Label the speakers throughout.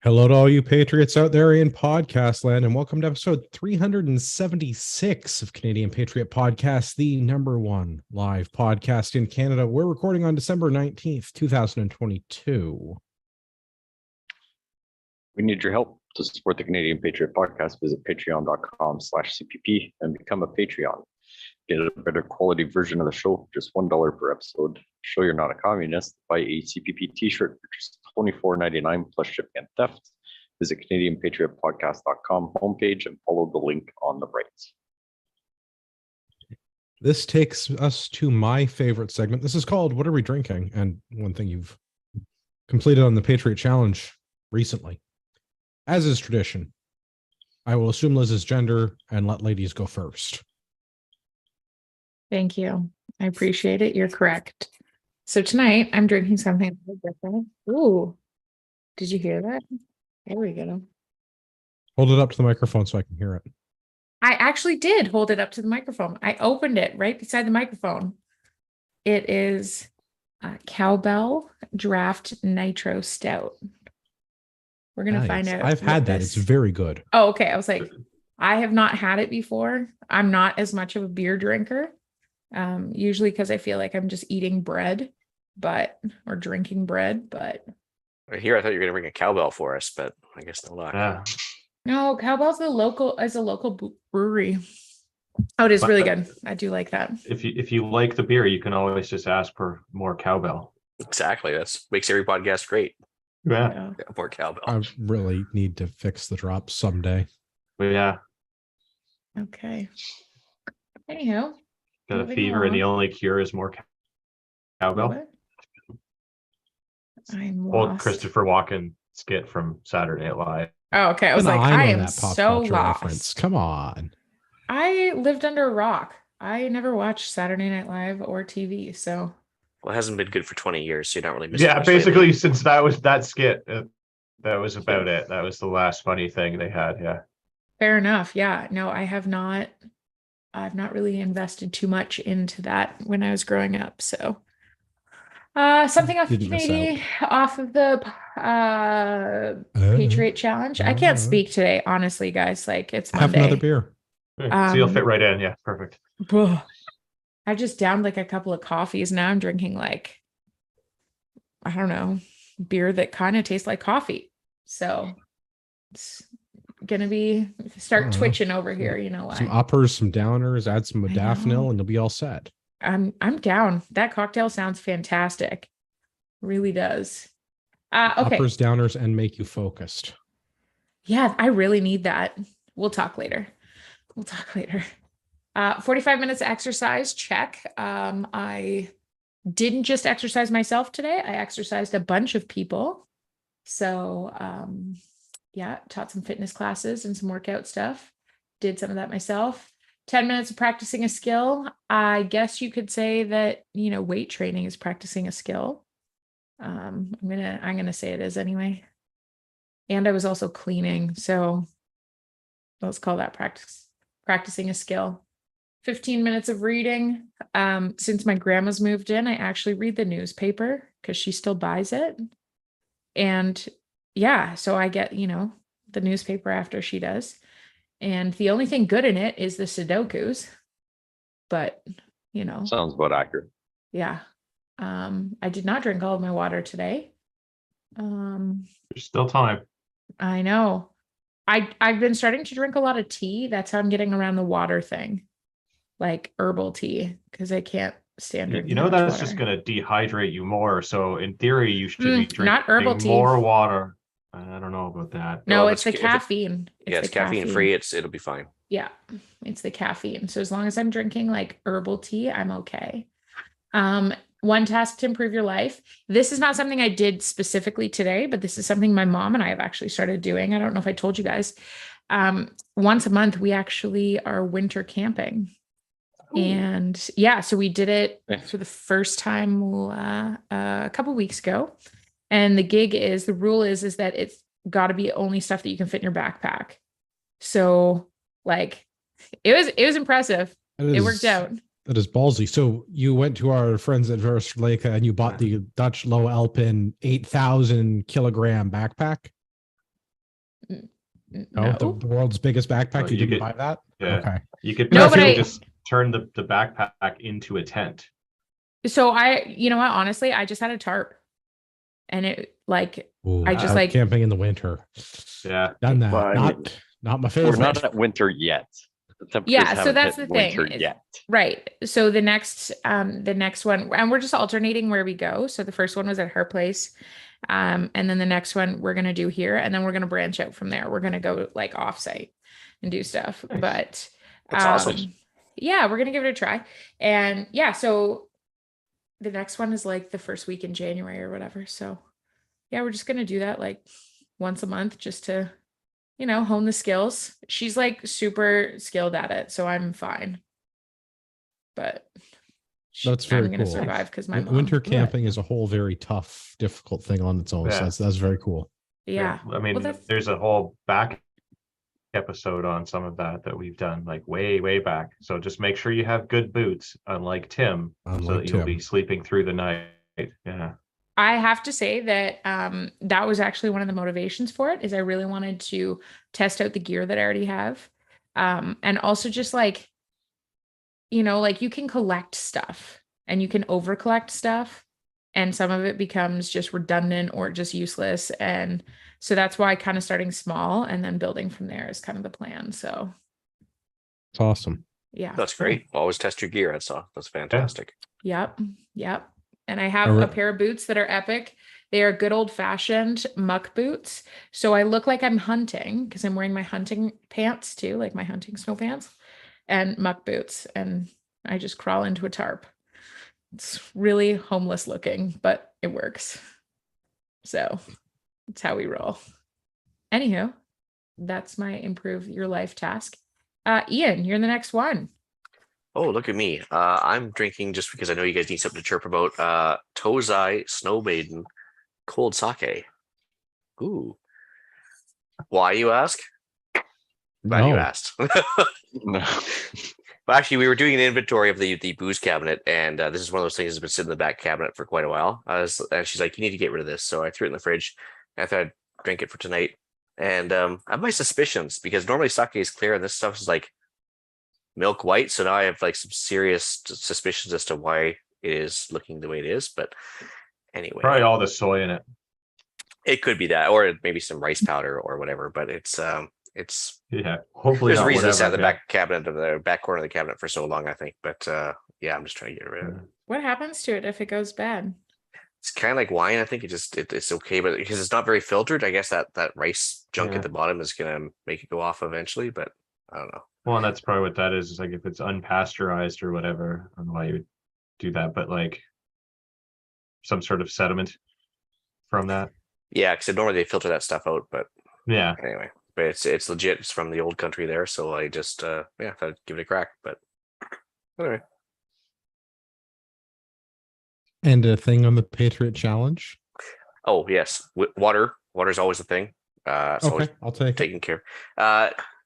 Speaker 1: Hello to all you patriots out there in podcast land, and welcome to episode 376 of Canadian Patriot Podcast, the number one live podcast in Canada. We're recording on December 19th, 2022.
Speaker 2: We need your help to support the Canadian Patriot Podcast. Visit patreon.com/CPP and become a Patreon. Get a better quality version of the show, just $1 per episode. Show you're not a communist. Buy a CPP t-shirt, which is $24.99 plus shipping and theft. Visit CanadianPatriotPodcast.com homepage and follow the link on the right.
Speaker 1: This takes us to my favorite segment. This is called What Are We Drinking? And one thing you've completed on the Patriot Challenge recently. As is tradition, I will assume Liz's gender and let ladies go first.
Speaker 3: Thank you. I appreciate it. You're correct. So tonight I'm drinking something a little different. Ooh, did you hear that? There we go.
Speaker 1: Hold it up to the microphone so I can hear it.
Speaker 3: I actually did hold it up to the microphone. I opened it right beside the microphone. It is Cowbell Draft Nitro Stout. We're going to find out.
Speaker 1: I've had that. It's very good.
Speaker 3: Oh, okay. I was like, I have not had it before. I'm not as much of a beer drinker. Usually because I feel like I'm just eating bread, or drinking bread, but.
Speaker 4: Here, I thought you were going to bring a cowbell for us, but I guess no luck.
Speaker 5: Yeah.
Speaker 3: No, Cowbell's a local brewery. Oh, it is really good. I do like that.
Speaker 5: If you like the beer, you can always just ask for more cowbell.
Speaker 4: Exactly. That's makes every podcast great.
Speaker 5: Yeah.
Speaker 4: Yeah, more cowbell.
Speaker 1: I really need to fix the drops someday.
Speaker 5: But yeah,
Speaker 3: Okay. Anyhow.
Speaker 5: got a
Speaker 3: moving
Speaker 5: fever and the
Speaker 3: on.
Speaker 5: only cure is more cowbell.
Speaker 3: What? I'm
Speaker 5: Old
Speaker 3: lost.
Speaker 5: Christopher Walken skit from Saturday Night Live.
Speaker 3: Oh, okay. I was
Speaker 1: Even
Speaker 3: like,
Speaker 1: know
Speaker 3: I am
Speaker 1: that pop
Speaker 3: so
Speaker 1: culture
Speaker 3: lost.
Speaker 1: reference. Come on.
Speaker 3: I lived under a rock. I never watched Saturday Night Live or TV, so.
Speaker 4: Well, it hasn't been good for 20 years, so you're not really missing
Speaker 5: Yeah,
Speaker 4: much
Speaker 5: basically
Speaker 4: lately.
Speaker 5: since that was that skit, that was about it. That was the last funny thing they had. Yeah.
Speaker 3: Fair enough. Yeah. No, I've not really invested too much into that when I was growing up. So something off the
Speaker 1: Didn't miss
Speaker 3: community, off of the Patriot Challenge. I can't speak today, honestly, guys. Like it's
Speaker 1: Have
Speaker 3: Monday.
Speaker 1: another beer.
Speaker 5: So you'll fit right in. Yeah, perfect.
Speaker 3: Ugh. I just downed like a couple of coffees. Now I'm drinking like, I don't know, beer that kind of tastes like coffee. So it's gonna be start twitching over here. You know
Speaker 1: Some
Speaker 3: why?
Speaker 1: uppers, some downers, add some
Speaker 3: I
Speaker 1: modafinil,
Speaker 3: know.
Speaker 1: and you'll be all set.
Speaker 3: I'm down. That cocktail sounds fantastic. Really does. Okay.
Speaker 1: Uppers, downers, and make you focused.
Speaker 3: Yeah, I really need that. We'll talk later. 45 minutes of exercise, check. I didn't just exercise myself today. I exercised a bunch of people. So yeah, taught some fitness classes and some workout stuff. Did some of that myself. 10 minutes of practicing a skill. I guess you could say that, weight training is practicing a skill. I'm gonna say it is anyway. And I was also cleaning, so let's call that practicing a skill. 15 minutes of reading. Since my grandma's moved in, I actually read the newspaper because she still buys it. And yeah, so I get, the newspaper after she does. And the only thing good in it is the Sudokus. But,
Speaker 2: Sounds about accurate.
Speaker 3: yeah. I did not drink all of my water today.
Speaker 5: There's still time.
Speaker 3: I know. I've been starting to drink a lot of tea. That's how I'm getting around the water thing. Like herbal tea, because I can't stand drinking that much
Speaker 5: That's
Speaker 3: water.
Speaker 5: just going to dehydrate you more. So in theory, you should be drinking
Speaker 3: not herbal tea.
Speaker 5: more water. I don't know about that.
Speaker 3: No,
Speaker 4: Well,
Speaker 3: it's the
Speaker 4: if
Speaker 3: caffeine.
Speaker 4: it's
Speaker 3: the
Speaker 4: caffeine free. It'll be fine.
Speaker 3: Yeah, it's the caffeine. So as long as I'm drinking like herbal tea, I'm okay. One task to improve your life. This is not something I did specifically today, but this is something my mom and I have actually started doing. I don't know if I told you guys. Once a month, we actually are winter camping.
Speaker 4: Ooh.
Speaker 3: And yeah, so we did it for the first time a couple weeks ago. And the rule is that it's got to be only stuff that you can fit in your backpack. So like it was impressive. It worked out.
Speaker 1: That is ballsy. So you went to our friends at Versleka and you bought the Dutch Low Alpin 8,000 kilogram backpack? Oh,
Speaker 3: No.
Speaker 1: the world's biggest backpack.
Speaker 5: Oh,
Speaker 1: you
Speaker 5: you
Speaker 1: didn't
Speaker 5: get-
Speaker 1: buy that?
Speaker 5: Yeah.
Speaker 1: Okay.
Speaker 5: You could
Speaker 3: No, but
Speaker 5: basically
Speaker 3: I-
Speaker 5: just turn the backpack into a tent.
Speaker 3: So you know what? Honestly, I just had a tarp, and it like
Speaker 1: Ooh,
Speaker 3: I just
Speaker 1: out
Speaker 3: like
Speaker 1: camping in the winter.
Speaker 5: Yeah.
Speaker 1: Done that.
Speaker 2: Well, I mean,
Speaker 1: not my
Speaker 2: We're
Speaker 1: favorite.
Speaker 2: not at winter yet. The temperatures
Speaker 3: Yeah, so
Speaker 2: haven't
Speaker 3: that's
Speaker 2: hit
Speaker 3: the thing,
Speaker 2: winter
Speaker 3: is-
Speaker 2: yet.
Speaker 3: right. So the next one, and we're just alternating where we go. So the first one was at her place. And then the next one we're gonna do here, and then we're gonna branch out from there. We're gonna go like offsite and do stuff.
Speaker 5: Nice.
Speaker 3: But
Speaker 4: That's awesome.
Speaker 3: yeah, we're gonna give it a try. And yeah, so the next one is like the first week in January or whatever. So yeah, we're just gonna do that like once a month just to, you know, hone the skills. She's like super skilled at it, so I'm fine. But
Speaker 1: That's
Speaker 3: I'm
Speaker 1: very
Speaker 3: gonna
Speaker 1: cool.
Speaker 3: survive because my mom.
Speaker 1: Winter camping is a whole very tough, difficult thing on its own. So
Speaker 5: Yeah.
Speaker 1: that's very cool.
Speaker 3: Yeah.
Speaker 5: I mean,
Speaker 3: Well, that's-
Speaker 5: there's a whole back episode on some of that we've done like way back. So just make sure you have good boots, unlike Tim, so
Speaker 1: Unlike
Speaker 5: that you'll
Speaker 1: Tim.
Speaker 5: be sleeping through the night. Yeah.
Speaker 3: I have to say that that was actually one of the motivations for it, is I really wanted to test out the gear that I already have. And also just like, you know, like you can collect stuff and you can over collect stuff, and some of it becomes just redundant or just useless. And so that's why kind of starting small and then building from there is kind of the plan. So
Speaker 1: It's awesome.
Speaker 3: yeah.
Speaker 4: That's great. Always test your gear. That's fantastic.
Speaker 3: Yep. Yep. And I have
Speaker 1: All
Speaker 3: a
Speaker 1: right.
Speaker 3: pair of boots that are epic. They are good old fashioned muck boots. So I look like I'm hunting because I'm wearing my hunting pants too, like my hunting snow pants and muck boots. And I just crawl into a tarp. It's really homeless looking, but it works. So that's how we roll. Anywho, that's my improve your life task. Ian, you're the next one.
Speaker 4: Oh, look at me. I'm drinking just because I know you guys need something to chirp about. Tozai Snow Maiden cold sake. Ooh. Why, you ask? Glad you
Speaker 1: No.
Speaker 4: asked.
Speaker 2: No.
Speaker 4: Well, actually, we were doing an inventory of the booze cabinet, and this is one of those things that's been sitting in the back cabinet for quite a while. And she's like, "You need to get rid of this." So I threw it in the fridge. I thought I'd drink it for tonight. And I have my suspicions because normally sake is clear, and this stuff is like milk white. So now I have like some serious suspicions as to why it is looking the way it is. But anyway,
Speaker 5: Probably all the soy in it.
Speaker 4: it could be that, or maybe some rice powder or whatever. But it's
Speaker 5: Yeah. Hopefully
Speaker 4: there's a
Speaker 5: not
Speaker 4: reason it's at
Speaker 5: whatever,
Speaker 4: the
Speaker 5: yeah.
Speaker 4: back cabinet of the back corner of the cabinet for so long, I think. But yeah, I'm just trying to get rid of it.
Speaker 3: What happens to it if it goes bad?
Speaker 4: It's kind of like wine. I think it's okay, but because it's not very filtered, I guess that rice junk
Speaker 5: Yeah.
Speaker 4: at the bottom is gonna make it go off eventually. But I don't know.
Speaker 5: Well, and that's probably what that is like if it's unpasteurized or whatever. I don't know why you would do that, but like some sort of sediment from that.
Speaker 4: Yeah, because normally they filter that stuff out, but
Speaker 5: Yeah.
Speaker 4: anyway, but it's legit. It's from the old country there, so I just thought I'd give it a crack. But anyway,
Speaker 1: And a thing on the Patriot Challenge.
Speaker 4: oh yes, water. Water's always a thing. It's always
Speaker 1: Okay, I'll take it.
Speaker 4: taken care.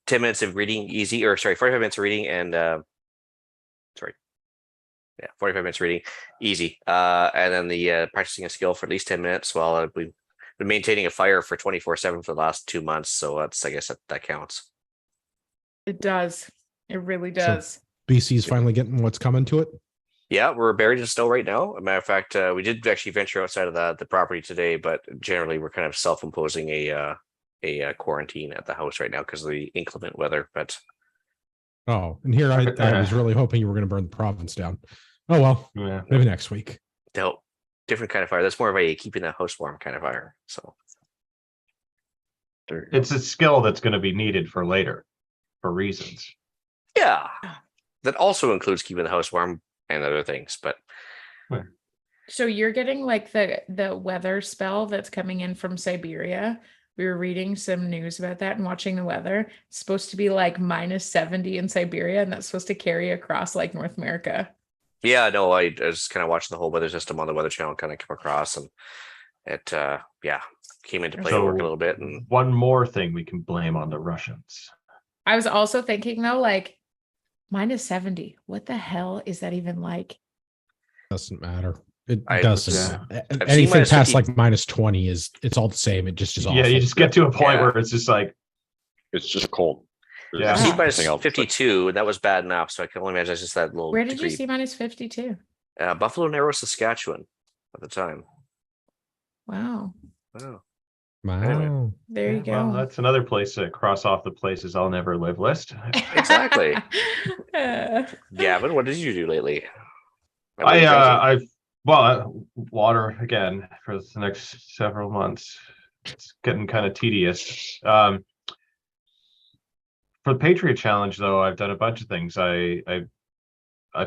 Speaker 4: 10 minutes of reading, easy, or sorry, 45 minutes of reading, and 45 minutes reading, easy. And then the practicing a skill for at least 10 minutes while we've been maintaining a fire for 24/7 for the last 2 months. So that's, I guess that counts.
Speaker 3: It does. It really
Speaker 1: So-
Speaker 3: does.
Speaker 1: BC's finally getting what's coming to it.
Speaker 4: Yeah, we're buried in snow right now. As a matter of fact, we did actually venture outside of the property today, but generally we're kind of self-imposing a quarantine at the house right now because of the inclement weather. But
Speaker 1: Oh, and here I was really hoping you were going to burn the province down. Oh well,
Speaker 5: Yeah.
Speaker 1: maybe next week.
Speaker 4: no, different kind of fire. That's more of a keeping the house warm kind of fire. So
Speaker 2: There you go.
Speaker 5: It's a skill that's going to be needed for later for reasons.
Speaker 4: yeah, that also includes keeping the house warm and other things. But
Speaker 3: So you're getting like the weather spell that's coming in from Siberia. We were reading some news about that and watching the weather. It's supposed to be like -70 in Siberia, and that's supposed to carry across like North America.
Speaker 4: yeah, no, I was kind of watching the whole weather system on the Weather Channel kind of come across, and it came into play at work a little bit. And
Speaker 5: one more thing we can blame on the Russians.
Speaker 3: I was also thinking though, like -70. What the hell is that even like?
Speaker 1: Doesn't matter. It
Speaker 4: I-
Speaker 1: doesn't.
Speaker 5: yeah.
Speaker 4: seen
Speaker 1: Anything past
Speaker 4: -50.
Speaker 1: like -20 it's all the same. It just is awful.
Speaker 5: Yeah, you just get to a point
Speaker 4: Yeah.
Speaker 5: where it's just like
Speaker 2: It's just cold. There's
Speaker 5: Yeah.
Speaker 4: C
Speaker 2: nothing
Speaker 4: minus
Speaker 2: else, like,
Speaker 4: 52, and that was bad enough. So I can only imagine it's just that little
Speaker 3: Where did you
Speaker 4: degree.
Speaker 3: see minus 52?
Speaker 4: Buffalo Narrows, Saskatchewan at the time.
Speaker 3: Wow.
Speaker 4: Wow.
Speaker 1: Wow.
Speaker 3: There you
Speaker 5: Well,
Speaker 3: go.
Speaker 5: that's another place to cross off the places I'll never live list.
Speaker 4: Exactly.
Speaker 3: Uh,
Speaker 4: Gavin, what did you do lately? And what are you drinking?
Speaker 5: Water again for the next several months. It's getting kind of tedious. For the Patriot Challenge, though, I've done a bunch of things. I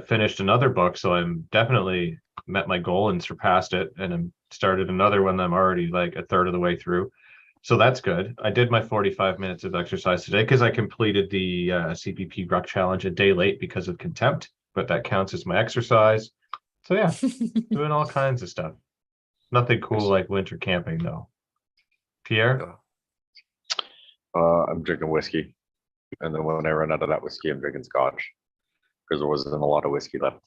Speaker 5: finished another book, so I'm definitely met my goal and surpassed it, and I'm started another one that I'm already like a third of the way through. So that's good. I did my 45 minutes of exercise today because I completed the CPP Ruck Challenge a day late because of contempt, but that counts as my exercise. So yeah, doing all kinds of stuff. Nothing cool like winter camping though. Pierre?
Speaker 2: I'm drinking whiskey. And then when I run out of that whiskey, I'm drinking scotch because there wasn't a lot of whiskey left.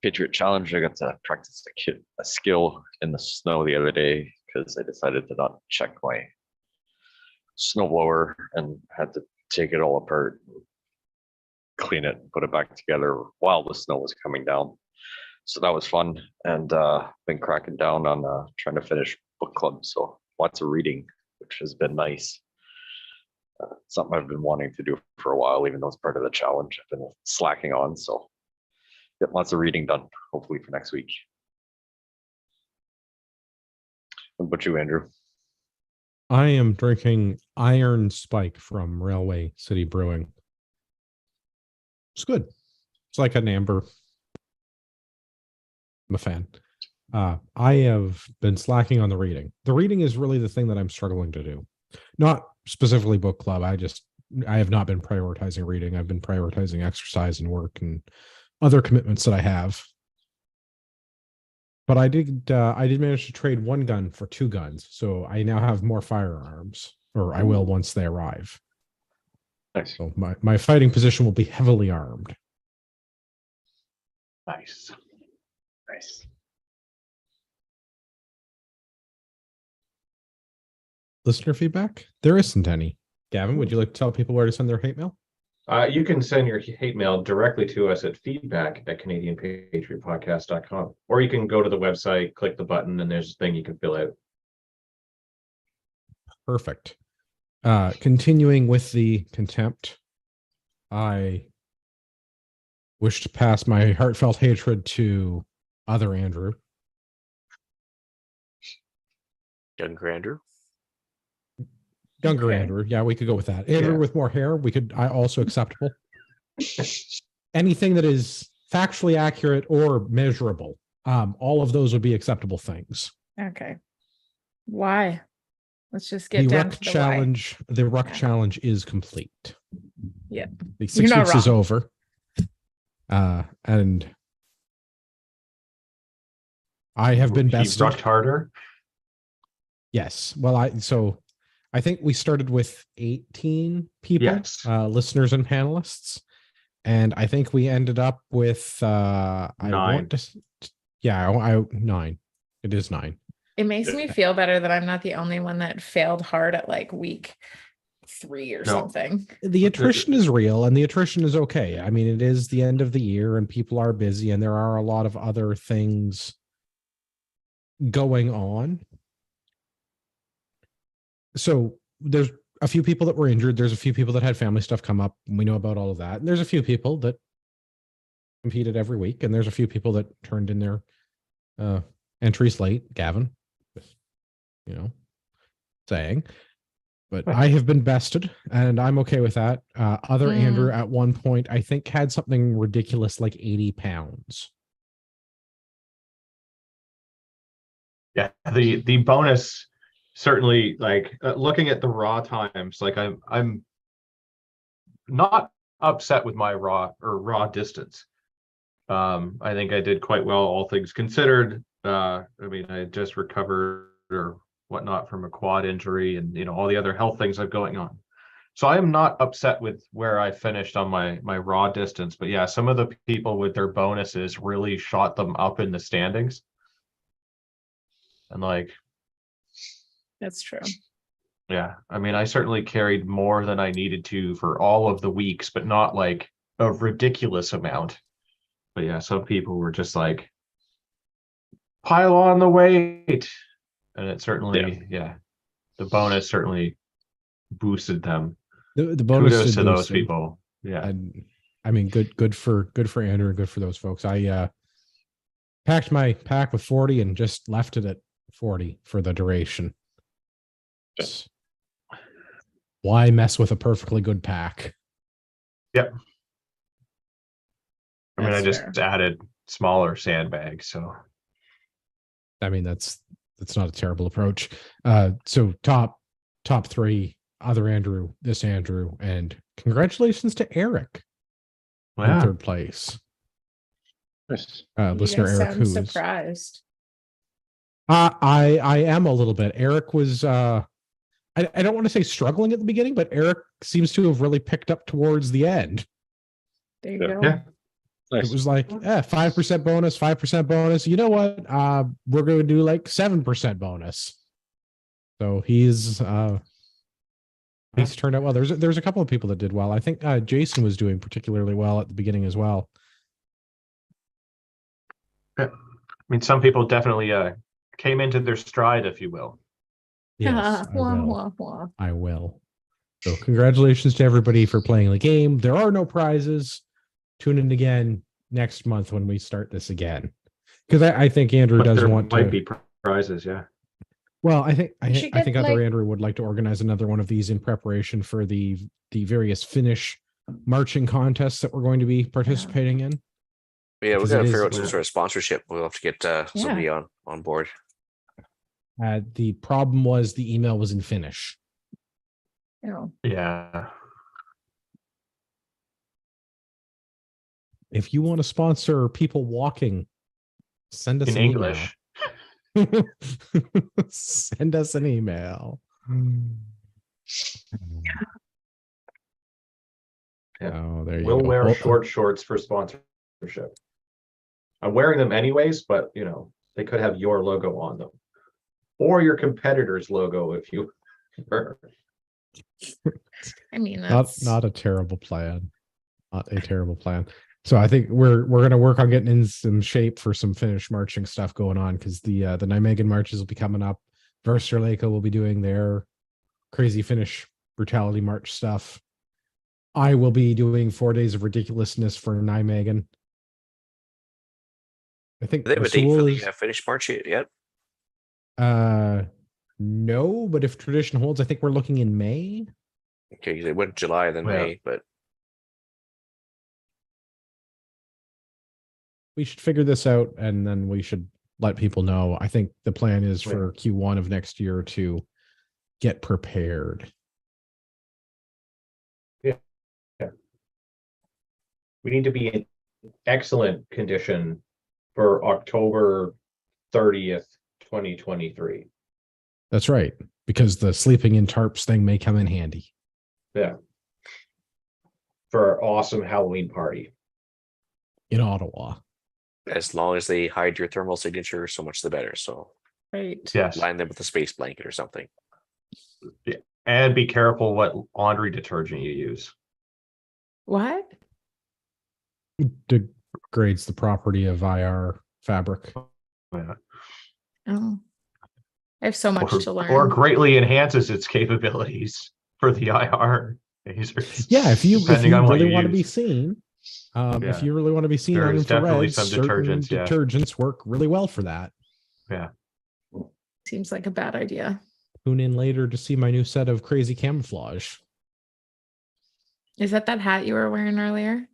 Speaker 2: Patriot Challenge, I got to practice a skill in the snow the other day because I decided to not check my snowblower and had to take it all apart, clean it, put it back together while the snow was coming down. So that was fun, and been cracking down on trying to finish book club. So lots of reading, which has been nice. Something I've been wanting to do for a while, even though it's part of the challenge. I've been slacking on, so get lots of reading done, hopefully for next week. What about you, Andrew?
Speaker 1: I am drinking Iron Spike from Railway City Brewing. It's good. It's like an amber. I'm a fan. I have been slacking on the reading. The reading is really the thing that I'm struggling to do. Not specifically book club. I have not been prioritizing reading. I've been prioritizing exercise and work and other commitments that I have. But I did manage to trade one gun for two guns. So I now have more firearms, or I will once they arrive.
Speaker 2: Nice.
Speaker 1: So my fighting position will be heavily armed.
Speaker 5: Nice.
Speaker 2: Nice.
Speaker 1: Listener feedback? There isn't any. Gavin, would you like to tell people where to send their hate mail?
Speaker 5: You can send your hate mail directly to us at feedback@canadianpatriotpodcast.com, or you can go to the website, click the button, and there's a thing you can fill out.
Speaker 1: Perfect. Continuing with the contempt, I wish to pass my heartfelt hatred to other Andrew.
Speaker 4: Younger Andrew.
Speaker 1: Younger
Speaker 3: Okay.
Speaker 1: Andrew. Yeah, we could go with that. Andrew with more hair, I also acceptable. Anything that is factually accurate or measurable, all of those would be acceptable things.
Speaker 3: Okay. Why? Let's just get
Speaker 1: The
Speaker 3: down
Speaker 1: Ruck
Speaker 3: to the
Speaker 1: challenge, the Ruck
Speaker 3: Yeah.
Speaker 1: challenge is complete.
Speaker 3: Yeah.
Speaker 1: The
Speaker 3: You're
Speaker 1: 6
Speaker 3: not
Speaker 1: weeks is
Speaker 3: wrong.
Speaker 1: over. And I have been
Speaker 5: He
Speaker 1: bested.
Speaker 5: rucked harder.
Speaker 1: Yes. Well, I think we started with 18 people,
Speaker 5: Yes.
Speaker 1: listeners and panelists. And I think we ended up with
Speaker 5: 9.
Speaker 1: 9. It is 9.
Speaker 3: It makes me feel better that I'm not the only one that failed hard at like week 3 or
Speaker 5: No.
Speaker 3: something.
Speaker 1: The attrition is real and the attrition is okay. I mean, it is the end of the year and people are busy and there are a lot of other things going on. So there's a few people that were injured. There's a few people that had family stuff come up. We know about all of that. And there's a few people that competed every week. And there's a few people that turned in their entries late. Gavin, saying. But I have been bested and I'm okay with that. Other Andrew at one point, I think, had something ridiculous like 80 pounds.
Speaker 5: Yeah, the bonus certainly, like looking at the raw times, like I'm not upset with my raw distance. I think I did quite well, all things considered. I mean, I just recovered or whatnot from a quad injury and all the other health things I've going on. So I am not upset with where I finished on my raw distance, but yeah, some of the people with their bonuses really shot them up in the standings. And like,
Speaker 3: That's true.
Speaker 5: Yeah, I mean, I certainly carried more than I needed to for all of the weeks, but not like a ridiculous amount. But yeah, some people were just like, pile on the weight. And it certainly, yeah, the bonus certainly boosted them.
Speaker 1: The bonus
Speaker 5: Kudos
Speaker 1: did
Speaker 5: to those
Speaker 1: boost them.
Speaker 5: people. Yeah.
Speaker 1: And I mean, good for Andrew and good for those folks. I packed my pack with 40 and just left it at 40 for the duration. Why mess with a perfectly good pack?
Speaker 5: Yep. I mean, I
Speaker 3: That's
Speaker 5: just
Speaker 3: fair.
Speaker 5: added smaller sandbags. So
Speaker 1: I mean, that's not a terrible approach. So top three, other Andrew, this Andrew, and congratulations to Eric in
Speaker 5: yeah,
Speaker 1: third place.
Speaker 2: Nice.
Speaker 3: You
Speaker 1: Listener
Speaker 3: guys
Speaker 1: Eric,
Speaker 3: sound
Speaker 1: who's
Speaker 3: surprised.
Speaker 1: I am a little bit. Eric was I don't want to say struggling at the beginning, but Eric seems to have really picked up towards the end.
Speaker 3: There you
Speaker 2: Yeah.
Speaker 3: go.
Speaker 5: yeah,
Speaker 1: It was like 5% bonus, 5% bonus. You know what? We're going to do like 7% bonus. So he's turned out well. There's a couple of people that did well. I think Jason was doing particularly well at the beginning as well.
Speaker 5: I mean, some people definitely came into their stride, if you will.
Speaker 1: Yes, I
Speaker 3: Wah,
Speaker 1: will.
Speaker 3: wah, wah.
Speaker 1: I will. So congratulations to everybody for playing the game. There are no prizes. Tune in again next month when we start this again. Because I think Andrew
Speaker 5: But
Speaker 1: does
Speaker 5: there
Speaker 1: want
Speaker 5: might
Speaker 1: to
Speaker 5: be prizes, yeah.
Speaker 1: Well, I
Speaker 3: should
Speaker 1: think
Speaker 3: get,
Speaker 1: other
Speaker 3: like-
Speaker 1: Andrew would like to organize another one of these in preparation for the various Finnish marching contests that we're going to be participating in.
Speaker 4: Yeah, we
Speaker 1: Because
Speaker 4: got to
Speaker 1: it
Speaker 4: figure
Speaker 1: is-
Speaker 4: out some sort of sponsorship. We'll have to get somebody on board.
Speaker 1: The problem was the email was in Finnish.
Speaker 3: Oh.
Speaker 5: Yeah.
Speaker 1: If you want to sponsor people walking, send us
Speaker 5: In
Speaker 1: an
Speaker 5: English.
Speaker 1: email. Send us an email.
Speaker 5: Yeah.
Speaker 1: Oh, there you
Speaker 5: We'll
Speaker 1: go.
Speaker 5: wear
Speaker 1: Oh,
Speaker 5: short shorts for sponsorship. I'm wearing them anyways, but you know, they could have your logo on them. Or your competitor's logo if you prefer.
Speaker 3: I mean, that's
Speaker 1: not a terrible plan. Not a terrible plan. So I think we're gonna work on getting in some shape for some Finnish marching stuff going on because the Nijmegen marches will be coming up. Versterleka will be doing their crazy Finnish brutality march stuff. I will be doing 4 days of ridiculousness for Nijmegen. I think
Speaker 4: Do they have a date for
Speaker 1: Rasul
Speaker 4: the Finnish March yet?
Speaker 1: no, but if tradition holds, I think we're looking in May.
Speaker 4: Okay, they went July then
Speaker 5: Yeah.
Speaker 4: May, but
Speaker 1: We should figure this out and then we should let people know. I think the plan is for Q1 of next year to get prepared.
Speaker 5: We need to be in excellent condition for October 30th, 2023.
Speaker 1: That's right, because the sleeping in tarps thing may come in handy.
Speaker 5: Yeah. For our awesome Halloween party.
Speaker 1: In Ottawa.
Speaker 4: as long as they hide your thermal signature, so much the better. So
Speaker 3: right.
Speaker 5: Yes.
Speaker 4: line them with a space blanket or something.
Speaker 5: And be careful what laundry detergent you use.
Speaker 3: What?
Speaker 1: Degrades the property of IR fabric.
Speaker 5: Yeah.
Speaker 3: Oh, I have so much to learn.
Speaker 5: Or greatly enhances its capabilities for the IR lasers.
Speaker 1: Yeah, if you
Speaker 5: Depending on what
Speaker 1: really
Speaker 5: you
Speaker 1: want to be
Speaker 5: use.
Speaker 1: seen,
Speaker 5: Yeah.
Speaker 1: if you really want to be seen
Speaker 5: There
Speaker 1: on
Speaker 5: is definitely
Speaker 1: infrared,
Speaker 5: some
Speaker 1: certain
Speaker 5: detergents, yeah.
Speaker 1: detergents work really well for that.
Speaker 5: Yeah.
Speaker 3: Seems like a bad idea.
Speaker 1: Tune in later to see my new set of crazy camouflage.
Speaker 3: Is that hat you were wearing earlier?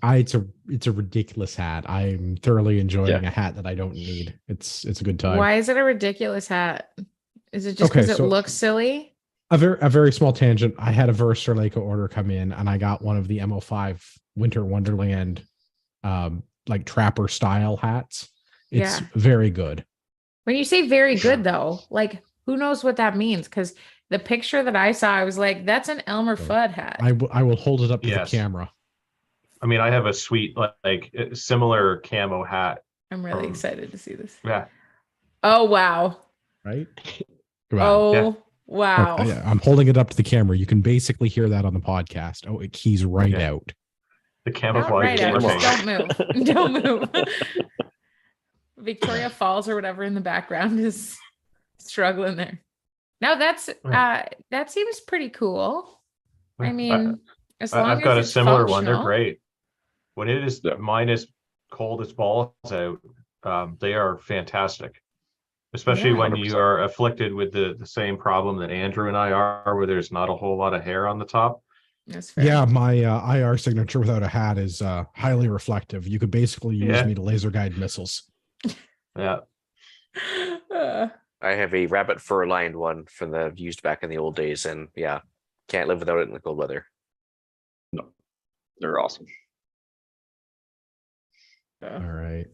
Speaker 1: It's a ridiculous hat. I'm thoroughly enjoying a hat that I don't need. It's a good time.
Speaker 3: Why is it a ridiculous hat? Is it just
Speaker 1: Okay,
Speaker 3: because it
Speaker 1: so-
Speaker 3: looks silly?
Speaker 1: A very small tangent. I had a Versterleka order come in, and I got one of the MO5 Winter Wonderland, like trapper style hats. It's
Speaker 3: Yeah.
Speaker 1: very good.
Speaker 3: When you say very good, though, like who knows what that means? Because the picture that I saw, I was like, "That's an Elmer Fudd hat."
Speaker 1: I will hold it up to
Speaker 5: Yes.
Speaker 1: the camera.
Speaker 5: I mean, I have a sweet, like similar camo hat.
Speaker 3: I'm really excited to see this.
Speaker 5: Yeah.
Speaker 3: Oh wow!
Speaker 1: Right? Come on.
Speaker 3: Oh
Speaker 5: Yeah.
Speaker 3: Wow.
Speaker 1: Yeah, I'm holding it up to the camera. You can basically hear that on the podcast. Oh, he's right
Speaker 5: Okay.
Speaker 1: out.
Speaker 5: The
Speaker 3: Not
Speaker 5: camouflage
Speaker 3: right
Speaker 5: is
Speaker 3: out.
Speaker 5: working.
Speaker 3: Just don't move. Don't move. Victoria Falls or whatever in the background is struggling there. Now that seems pretty cool. I mean, as long
Speaker 5: I've
Speaker 3: as
Speaker 5: got a
Speaker 3: it's
Speaker 5: similar one. They're
Speaker 3: functional.
Speaker 5: great. When it is
Speaker 2: Yeah.
Speaker 5: minus cold as balls out, they are fantastic. Especially
Speaker 3: Yeah.
Speaker 5: when
Speaker 2: 100%.
Speaker 5: you are afflicted with the same problem that Andrew and I are, where there's not a whole lot of hair on the top.
Speaker 3: That's fair.
Speaker 1: Yeah, my IR signature without a hat is highly reflective. You could basically use
Speaker 5: Yeah.
Speaker 1: me to laser guide missiles.
Speaker 5: Yeah.
Speaker 4: I have a rabbit fur lined one from the used back in the old days, and yeah, can't live without it in the cold weather.
Speaker 2: They're awesome.
Speaker 1: All right.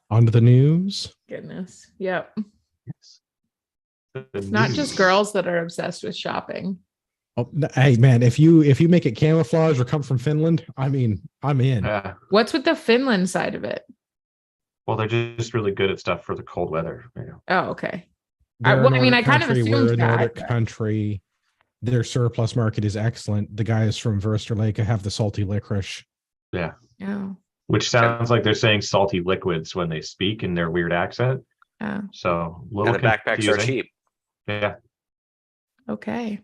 Speaker 1: On to the news.
Speaker 3: Goodness. Yep.
Speaker 5: The
Speaker 3: It's not
Speaker 5: news.
Speaker 3: just girls that are obsessed with shopping.
Speaker 1: Oh, hey man, if you make it camouflage or come from Finland, I mean, I'm in.
Speaker 5: Yeah.
Speaker 3: What's with the Finland side of it?
Speaker 5: Well, they're just really good at stuff for the cold weather. You know.
Speaker 3: Oh, okay.
Speaker 1: They're a
Speaker 3: well, I mean,
Speaker 1: Nordic
Speaker 3: I kind of
Speaker 1: country,
Speaker 3: assumed
Speaker 1: we're a
Speaker 3: that,
Speaker 1: Nordic
Speaker 3: but-
Speaker 1: country. Their surplus market is excellent. The guys from Versterleka have the salty licorice.
Speaker 5: Yeah.
Speaker 3: Oh.
Speaker 5: Which sounds like they're saying salty liquids when they speak in their weird accent.
Speaker 3: Oh.
Speaker 5: So a little
Speaker 4: And the backpacks are
Speaker 5: confusing.
Speaker 4: cheap.
Speaker 5: Yeah.
Speaker 3: Okay.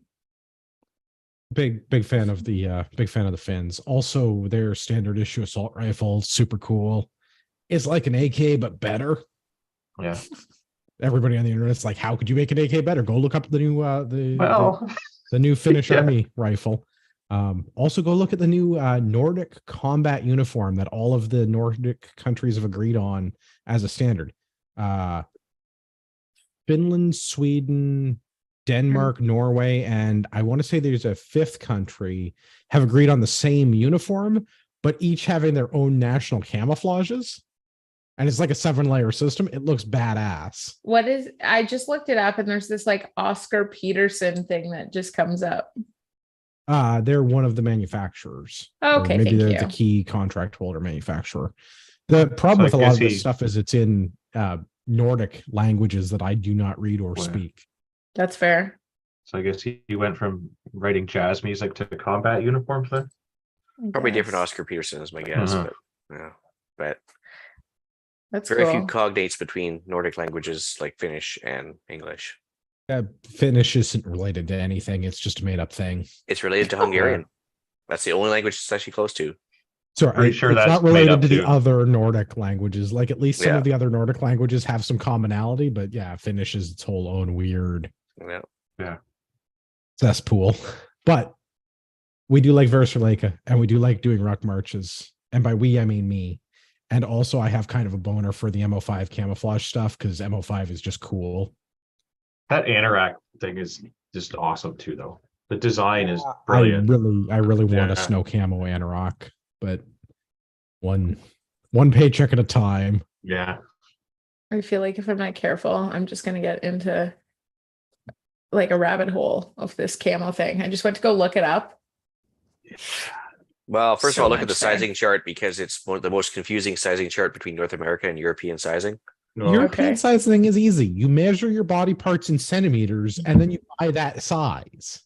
Speaker 1: Big fan of the Finns. Also, their standard issue assault rifle, super cool. It's like an AK but better.
Speaker 5: Yeah.
Speaker 1: Everybody on the internet's like, how could you make an AK better? Go look up the new
Speaker 5: Well,
Speaker 1: the new Finnish
Speaker 5: Yeah.
Speaker 1: Army rifle. Also go look at the new Nordic combat uniform that all of the Nordic countries have agreed on as a standard. Finland, Sweden, Denmark, Norway, and I want to say there's a fifth country have agreed on the same uniform, but each having their own national camouflages. And it's like a 7-layer system. It looks badass.
Speaker 3: I just looked it up and there's this like Oscar Peterson thing that just comes up.
Speaker 1: They're one of the manufacturers. Or
Speaker 3: Okay,
Speaker 1: maybe
Speaker 3: thank
Speaker 1: they're
Speaker 3: you.
Speaker 1: the key contract holder manufacturer. The problem with
Speaker 5: So
Speaker 1: a
Speaker 5: I
Speaker 1: lot
Speaker 5: guess
Speaker 1: of this
Speaker 5: he-
Speaker 1: stuff is it's in Nordic languages that I do not read or
Speaker 5: Wow.
Speaker 1: speak.
Speaker 3: That's fair.
Speaker 5: so I guess he went from writing jazz music to combat uniforms then.
Speaker 3: I
Speaker 4: Probably different
Speaker 3: guess.
Speaker 4: Oscar Peterson is my guess,
Speaker 5: Uh-huh.
Speaker 4: but yeah, but
Speaker 3: That's
Speaker 4: very
Speaker 3: cool.
Speaker 4: few cognates between Nordic languages like Finnish and English.
Speaker 1: Finnish isn't related to anything. It's just a made up thing.
Speaker 4: It's related to Hungarian. That's the only language it's actually close to.
Speaker 1: So
Speaker 5: Pretty sure
Speaker 1: it's
Speaker 5: that's
Speaker 1: not
Speaker 5: made
Speaker 1: related
Speaker 5: up
Speaker 1: to the
Speaker 5: too.
Speaker 1: other Nordic languages. Like at least some
Speaker 4: Yeah.
Speaker 1: of the other Nordic languages have some commonality, but yeah, Finnish is its whole own weird
Speaker 4: Yeah.
Speaker 1: cesspool. But we do like Versterleka and we do like doing ruck marches. And by we, I mean me. And also I have kind of a boner for the MO5 camouflage stuff because MO5 is just cool.
Speaker 5: That anorak thing is just awesome too, though. The design is
Speaker 1: I
Speaker 5: brilliant.
Speaker 1: really want a
Speaker 5: Yeah.
Speaker 1: snow camo anorak, but one paycheck at a time.
Speaker 5: Yeah.
Speaker 3: I feel like if I'm not careful, I'm just gonna get into like a rabbit hole of this camo thing. I just went to go look it up.
Speaker 4: Well, first
Speaker 3: So
Speaker 4: of all, look at
Speaker 3: much
Speaker 4: the
Speaker 3: there.
Speaker 4: sizing chart because it's one of the most confusing sizing chart between North America and European sizing.
Speaker 5: No,
Speaker 1: European
Speaker 3: Okay.
Speaker 1: sizing is easy. You measure your body parts in centimeters and then you buy that size.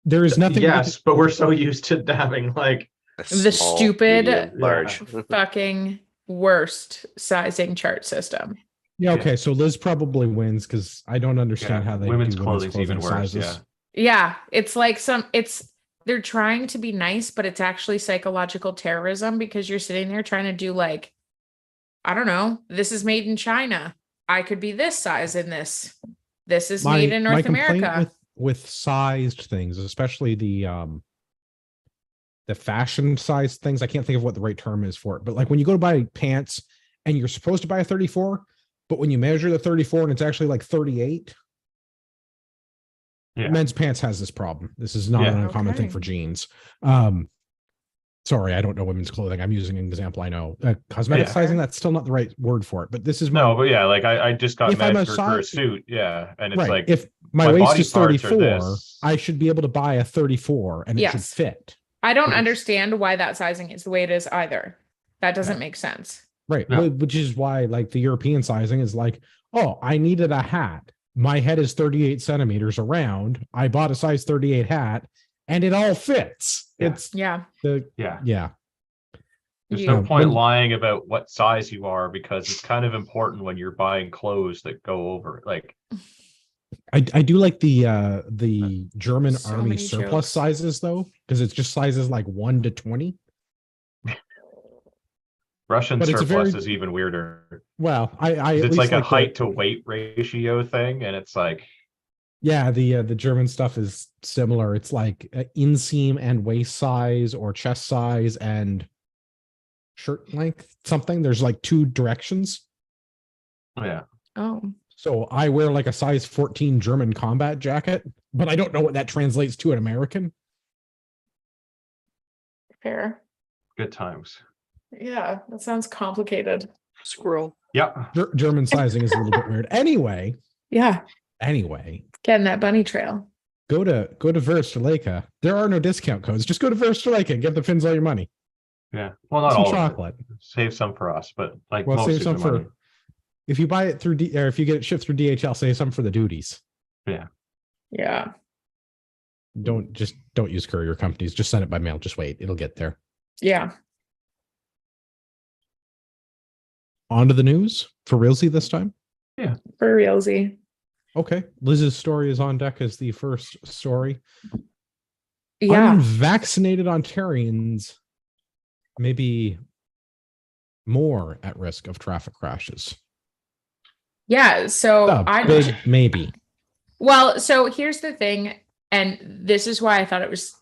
Speaker 1: There is nothing.
Speaker 5: yes, but we're so used to having like
Speaker 4: A
Speaker 3: The
Speaker 4: small,
Speaker 3: stupid-
Speaker 4: medium, large.
Speaker 3: Fucking worst sizing chart system.
Speaker 1: Yeah. Okay. So Liz probably wins because I don't understand
Speaker 5: Yeah,
Speaker 1: how they
Speaker 5: women's
Speaker 1: do women's
Speaker 5: clothing's
Speaker 1: clothing
Speaker 5: even worse,
Speaker 1: sizes.
Speaker 3: Yeah, it's like they're trying to be nice, but it's actually psychological terrorism because you're sitting there trying to do like, I don't know, this is made in China. I could be this size in this. This is made in North
Speaker 1: complaint
Speaker 3: America.
Speaker 1: with sized things, especially the fashion size things. I can't think of what the right term is for it, but like when you go to buy pants and you're supposed to buy a 34, but when you measure the 34 and it's actually like 38.
Speaker 5: Yeah.
Speaker 1: Men's pants has this problem. This is not
Speaker 5: Yeah.
Speaker 1: an uncommon thing
Speaker 3: Okay.
Speaker 1: for jeans. Sorry, I don't know women's clothing. I'm using an example I know. Cosmetic
Speaker 5: Yeah.
Speaker 1: sizing, that's still not the right word for it, but this is
Speaker 5: no, but yeah, like I just got
Speaker 1: If I'm a
Speaker 5: measured for a
Speaker 1: size-
Speaker 5: suit, yeah, and it's
Speaker 1: right.
Speaker 5: like
Speaker 1: If my
Speaker 5: my
Speaker 1: waist
Speaker 5: body
Speaker 1: is
Speaker 5: parts are
Speaker 1: 34,
Speaker 5: this.
Speaker 1: I should be able to buy a 34 and it should
Speaker 3: Yes.
Speaker 1: fit.
Speaker 3: I don't
Speaker 5: Yes.
Speaker 3: understand why that sizing is the way it is either. That doesn't make sense.
Speaker 1: Right.
Speaker 5: No.
Speaker 1: Which is why like the European sizing is like, oh, I needed a hat, my head is 38 centimeters around. I bought a size 38 hat and it all fits.
Speaker 5: Yeah.
Speaker 1: It's
Speaker 3: Yeah.
Speaker 1: yeah.
Speaker 5: There's
Speaker 3: Yeah.
Speaker 5: no point
Speaker 1: When-
Speaker 5: lying about what size you are because it's kind of important when you're buying clothes that go over. Like,
Speaker 1: I do like the German
Speaker 3: So
Speaker 1: army
Speaker 3: many
Speaker 1: surplus
Speaker 3: jokes.
Speaker 1: sizes though, because it's just sizes like 1 to 20.
Speaker 5: Russian
Speaker 1: But it's a
Speaker 5: surplus
Speaker 1: very-
Speaker 5: is even weirder.
Speaker 1: Well, I
Speaker 5: 'Cause
Speaker 1: at
Speaker 5: it's
Speaker 1: least
Speaker 5: like a
Speaker 1: the-
Speaker 5: height to weight ratio thing, and it's like,
Speaker 1: Yeah, the German stuff is similar. It's like inseam and waist size or chest size and shirt length, something. There's like 2 directions.
Speaker 5: yeah.
Speaker 3: Oh,
Speaker 1: So I wear like a size 14 German combat jacket, but I don't know what that translates to in American.
Speaker 3: fair.
Speaker 5: Good times.
Speaker 3: Yeah, that sounds complicated.
Speaker 4: Squirrel.
Speaker 5: Yeah.
Speaker 1: German sizing is a little bit weird. Anyway,
Speaker 3: Yeah, getting that bunny trail.
Speaker 1: go to Versterleka. There are no discount codes. Just go to Versterleka and give the Finns all your money.
Speaker 5: Yeah. Well, not
Speaker 1: Some
Speaker 5: all of it.
Speaker 1: chocolate.
Speaker 5: Save some for us, but like
Speaker 1: Well,
Speaker 5: most
Speaker 1: save
Speaker 5: of
Speaker 1: some
Speaker 5: the
Speaker 1: for
Speaker 5: money.
Speaker 1: if you buy it through or if you get it shipped through DHL, save some for the duties.
Speaker 3: Yeah.
Speaker 1: Don't use courier companies. Just send it by mail. Just wait. It'll get there.
Speaker 3: Yeah.
Speaker 1: On to the news for realsy this time.
Speaker 3: For realsy.
Speaker 1: Okay. Liz's story is on deck as the first story.
Speaker 3: Yeah.
Speaker 1: Unvaccinated Ontarians may be more at risk of traffic crashes.
Speaker 3: Yeah. So
Speaker 1: A big maybe.
Speaker 3: well, so here's the thing, and this is why I thought it was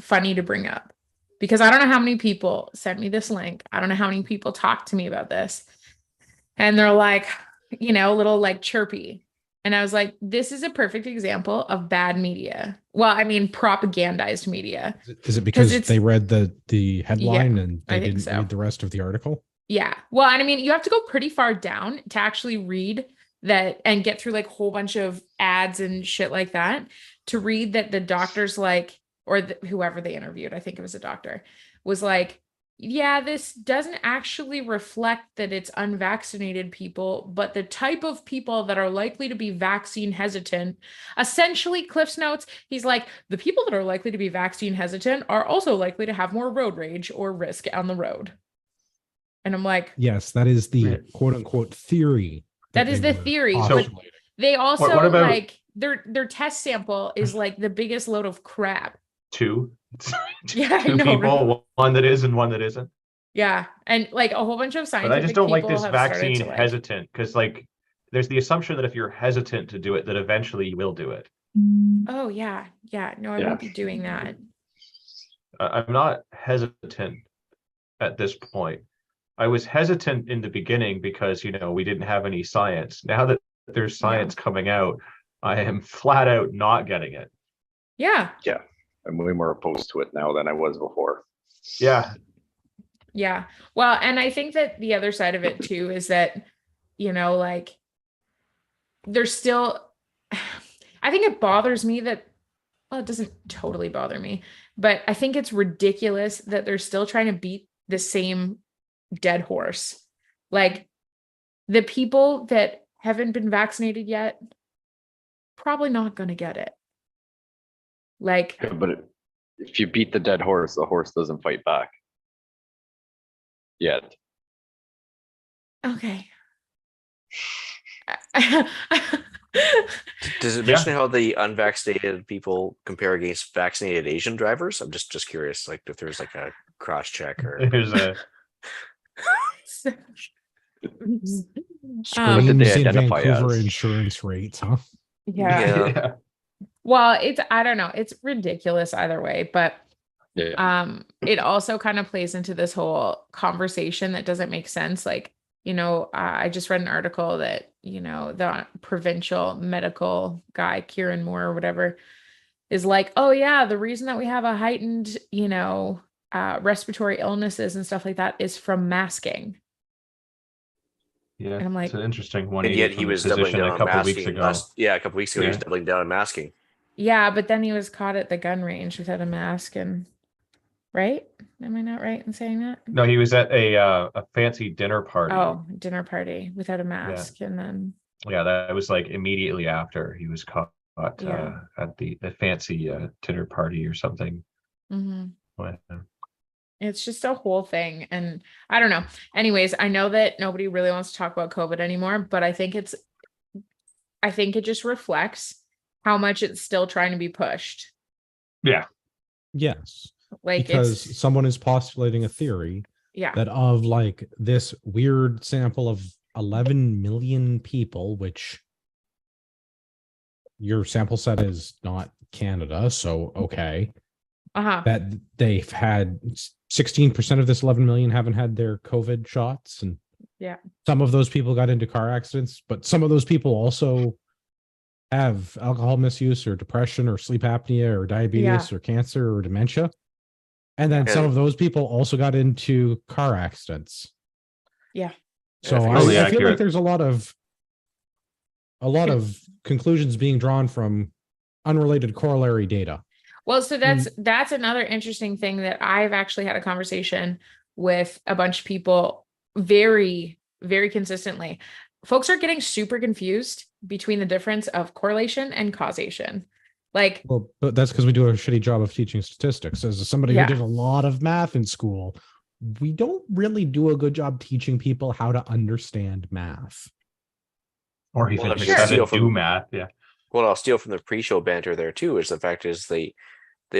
Speaker 3: funny to bring up. Because I don't know how many people sent me this link. I don't know how many people talked to me about this. And they're like, a little like chirpy. And I was like, this is a perfect example of bad media. Well, I mean, propagandized media.
Speaker 1: Is it because
Speaker 3: it's-
Speaker 1: they read the headline and
Speaker 3: I
Speaker 1: they
Speaker 3: think
Speaker 1: didn't
Speaker 3: so.
Speaker 1: read the rest of the article?
Speaker 3: Yeah. Well, and I mean, you have to go pretty far down to actually read that and get through like a whole bunch of ads and shit like that to read that the doctor's like, or whoever they interviewed, I think it was a doctor, was like, yeah, this doesn't actually reflect that it's unvaccinated people, but the type of people that are likely to be vaccine hesitant. Essentially, Cliff's notes, he's like, the people that are likely to be vaccine hesitant are also likely to have more road rage or risk on the road. And I'm like,
Speaker 1: Yes, that is the
Speaker 5: Right.
Speaker 1: quote unquote theory.
Speaker 3: That is
Speaker 1: they
Speaker 3: the
Speaker 1: were
Speaker 3: theory, but
Speaker 1: postulating.
Speaker 3: they also
Speaker 5: what about-
Speaker 3: like their test sample is like the biggest load of crap.
Speaker 5: Two.
Speaker 3: Yeah, I
Speaker 5: Two
Speaker 3: know,
Speaker 5: people, one that is and one that isn't.
Speaker 3: Yeah, and like a whole bunch of
Speaker 5: But
Speaker 3: scientific
Speaker 5: I just don't like
Speaker 3: people
Speaker 5: this
Speaker 3: have started
Speaker 5: vaccine
Speaker 3: to, like,
Speaker 5: hesitant because like there's the assumption that if you're hesitant to do it, that eventually you will do it.
Speaker 3: oh yeah, no, I
Speaker 2: Yeah.
Speaker 3: won't be doing that.
Speaker 5: I'm not hesitant at this point. I was hesitant in the beginning because we didn't have any science. Now that there's science coming out, I am flat out not getting it.
Speaker 3: Yeah,
Speaker 2: I'm way more opposed to it now than I was before.
Speaker 5: Yeah.
Speaker 3: yeah. Well, and I think that the other side of it too is that, like there's still, I think it bothers me that, well, it doesn't totally bother me, but I think it's ridiculous that they're still trying to beat the same dead horse. Like the people that haven't been vaccinated yet, probably not going to get it. Like,
Speaker 2: Yeah, but if you beat the dead horse, the horse doesn't fight back. Yet.
Speaker 3: okay.
Speaker 4: Does it
Speaker 5: Yeah.
Speaker 4: mention how the unvaccinated people compare against vaccinated Asian drivers? I'm just curious, like if there's like a cross check or
Speaker 5: There's a
Speaker 2: What did they
Speaker 1: Screams in
Speaker 2: identify
Speaker 1: Vancouver
Speaker 2: as?
Speaker 1: insurance rates, huh?
Speaker 3: yeah.
Speaker 4: Yeah.
Speaker 3: Well, I don't know. It's ridiculous either way, but
Speaker 2: Yeah.
Speaker 3: it also kind of plays into this whole conversation that doesn't make sense. Like, I just read an article that, the provincial medical guy, Kieran Moore or whatever, is like, oh yeah, the reason that we have a heightened, respiratory illnesses and stuff like that is from masking.
Speaker 5: yeah.
Speaker 3: And I'm like,
Speaker 5: it's an interesting one.
Speaker 4: and yet he was doubling down
Speaker 5: a
Speaker 4: on
Speaker 5: couple weeks
Speaker 4: masking.
Speaker 5: ago.
Speaker 4: A couple weeks ago he was
Speaker 5: Yeah.
Speaker 4: doubling down on masking.
Speaker 3: yeah, but then he was caught at the gun range without a mask and right? Am I not right in saying that?
Speaker 5: No, he was at a fancy dinner party.
Speaker 3: Oh, dinner party without a mask and then
Speaker 5: Yeah, that was like immediately after he was caught
Speaker 3: Yeah.
Speaker 5: at the fancy dinner party or something.
Speaker 3: Hmm.
Speaker 5: When,
Speaker 3: It's just a whole thing. And I don't know. Anyways, I know that nobody really wants to talk about COVID anymore, but I think it just reflects how much it's still trying to be pushed.
Speaker 5: yeah,
Speaker 1: Yes,
Speaker 3: Like
Speaker 1: because someone is postulating a theory
Speaker 3: yeah.
Speaker 1: that of like this weird sample of 11 million people, which your sample set is not Canada, so okay,
Speaker 3: Uh-huh.
Speaker 1: that they've had 16% of this 11 million haven't had their COVID shots, and
Speaker 3: Yeah.
Speaker 1: some of those people got into car accidents, but some of those people also have alcohol misuse or depression or sleep apnea or diabetes or cancer or dementia. And then
Speaker 4: Yeah.
Speaker 1: some of those people also got into car accidents.
Speaker 3: Yeah.
Speaker 1: So
Speaker 4: Yeah,
Speaker 1: I,
Speaker 5: totally
Speaker 1: I feel like
Speaker 5: accurate.
Speaker 1: there's a lot of conclusions being drawn from unrelated corollary data.
Speaker 3: Well, so that's another interesting thing that I've actually had a conversation with a bunch of people very, very consistently. Folks are getting super confused between the difference of correlation and causation. Like,
Speaker 1: Well, but that's because we do a shitty job of teaching statistics. As somebody who
Speaker 3: yeah,
Speaker 1: did a lot of math in school, we don't really do a good job teaching people how to understand math.
Speaker 5: or even
Speaker 4: Well,
Speaker 5: just
Speaker 3: Sure.
Speaker 5: how
Speaker 4: steal
Speaker 5: to do
Speaker 4: from
Speaker 5: math. Yeah,
Speaker 4: well, I'll steal from the pre-show banter there too. Is the fact is they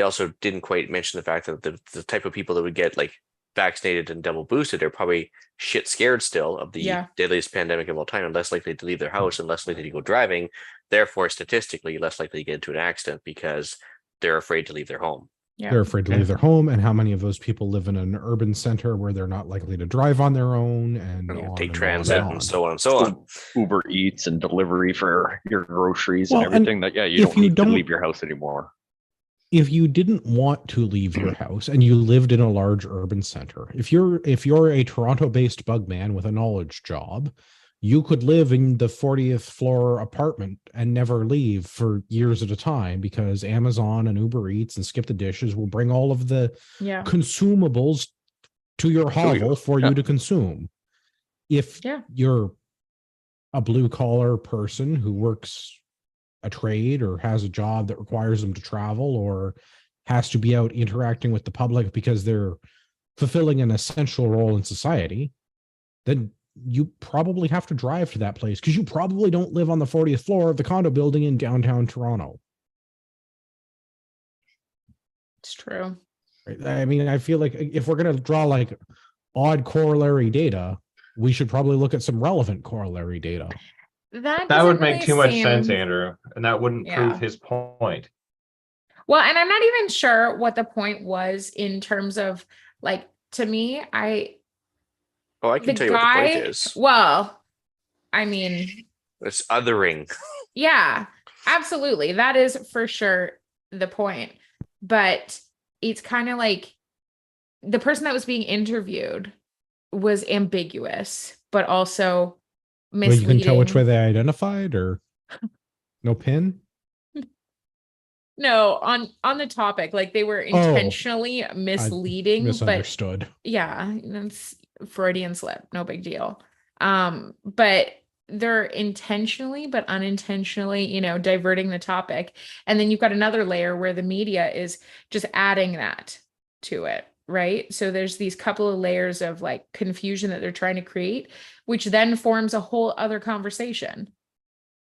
Speaker 4: also didn't quite mention the fact that the type of people that would get like vaccinated and double boosted are probably shit scared still of the
Speaker 3: yeah,
Speaker 4: deadliest pandemic of all time and less likely to leave their house and less likely to go driving. Therefore, statistically, less likely to get into an accident because they're afraid to leave their home.
Speaker 3: yeah.
Speaker 1: They're afraid to leave their home, and how many of those people live in an urban center where they're not likely to drive on their own, and
Speaker 4: And
Speaker 1: on
Speaker 4: take
Speaker 1: and on
Speaker 4: transit
Speaker 1: and
Speaker 4: and
Speaker 1: on.
Speaker 4: so on and so on.
Speaker 2: Uber Eats and delivery for your groceries
Speaker 1: Well,
Speaker 2: and
Speaker 1: and
Speaker 2: everything. That you
Speaker 1: if
Speaker 2: don't
Speaker 1: you
Speaker 2: need to
Speaker 1: don't-
Speaker 2: leave your house anymore.
Speaker 1: If you didn't want to leave your house and you lived in a large urban center, if you're a Toronto-based bug man with a knowledge job, you could live in the 40th floor apartment and never leave for years at a time, because Amazon and Uber Eats and Skip the Dishes will bring all of the
Speaker 3: Yeah.
Speaker 1: consumables to your hovel for
Speaker 2: Yeah.
Speaker 1: you to consume. If
Speaker 3: Yeah.
Speaker 1: you're a blue collar person who works a trade or has a job that requires them to travel or has to be out interacting with the public because they're fulfilling an essential role in society, then you probably have to drive to that place because you probably don't live on the 40th floor of the condo building in downtown Toronto.
Speaker 3: It's true.
Speaker 1: Right? I mean, I feel like if we're going to draw like odd corollary data, we should probably look at some relevant corollary data.
Speaker 3: That
Speaker 5: that would
Speaker 3: doesn't
Speaker 5: make
Speaker 3: really
Speaker 5: too much sense,
Speaker 3: seem-
Speaker 5: Andrew, and that wouldn't prove
Speaker 3: Yeah.
Speaker 5: his point.
Speaker 3: Well, and I'm not even sure what the point was in terms of like, to me,
Speaker 4: Oh, I
Speaker 3: the
Speaker 4: can tell you what the point
Speaker 3: guy,
Speaker 4: is.
Speaker 3: well, I mean,
Speaker 4: It's othering.
Speaker 3: yeah, absolutely. That is for sure the point. But it's kind of like the person that was being interviewed was ambiguous, but also
Speaker 1: Well, you can tell which way
Speaker 3: misleading.
Speaker 1: they identified, or no pin.
Speaker 3: No, on the topic, like they were intentionally misleading, but
Speaker 1: Misunderstood.
Speaker 3: yeah, that's Freudian slip, no big deal. But they're intentionally but unintentionally, diverting the topic. And then you've got another layer where the media is just adding that to it, right? So there's these couple of layers of like confusion that they're trying to create, which then forms a whole other conversation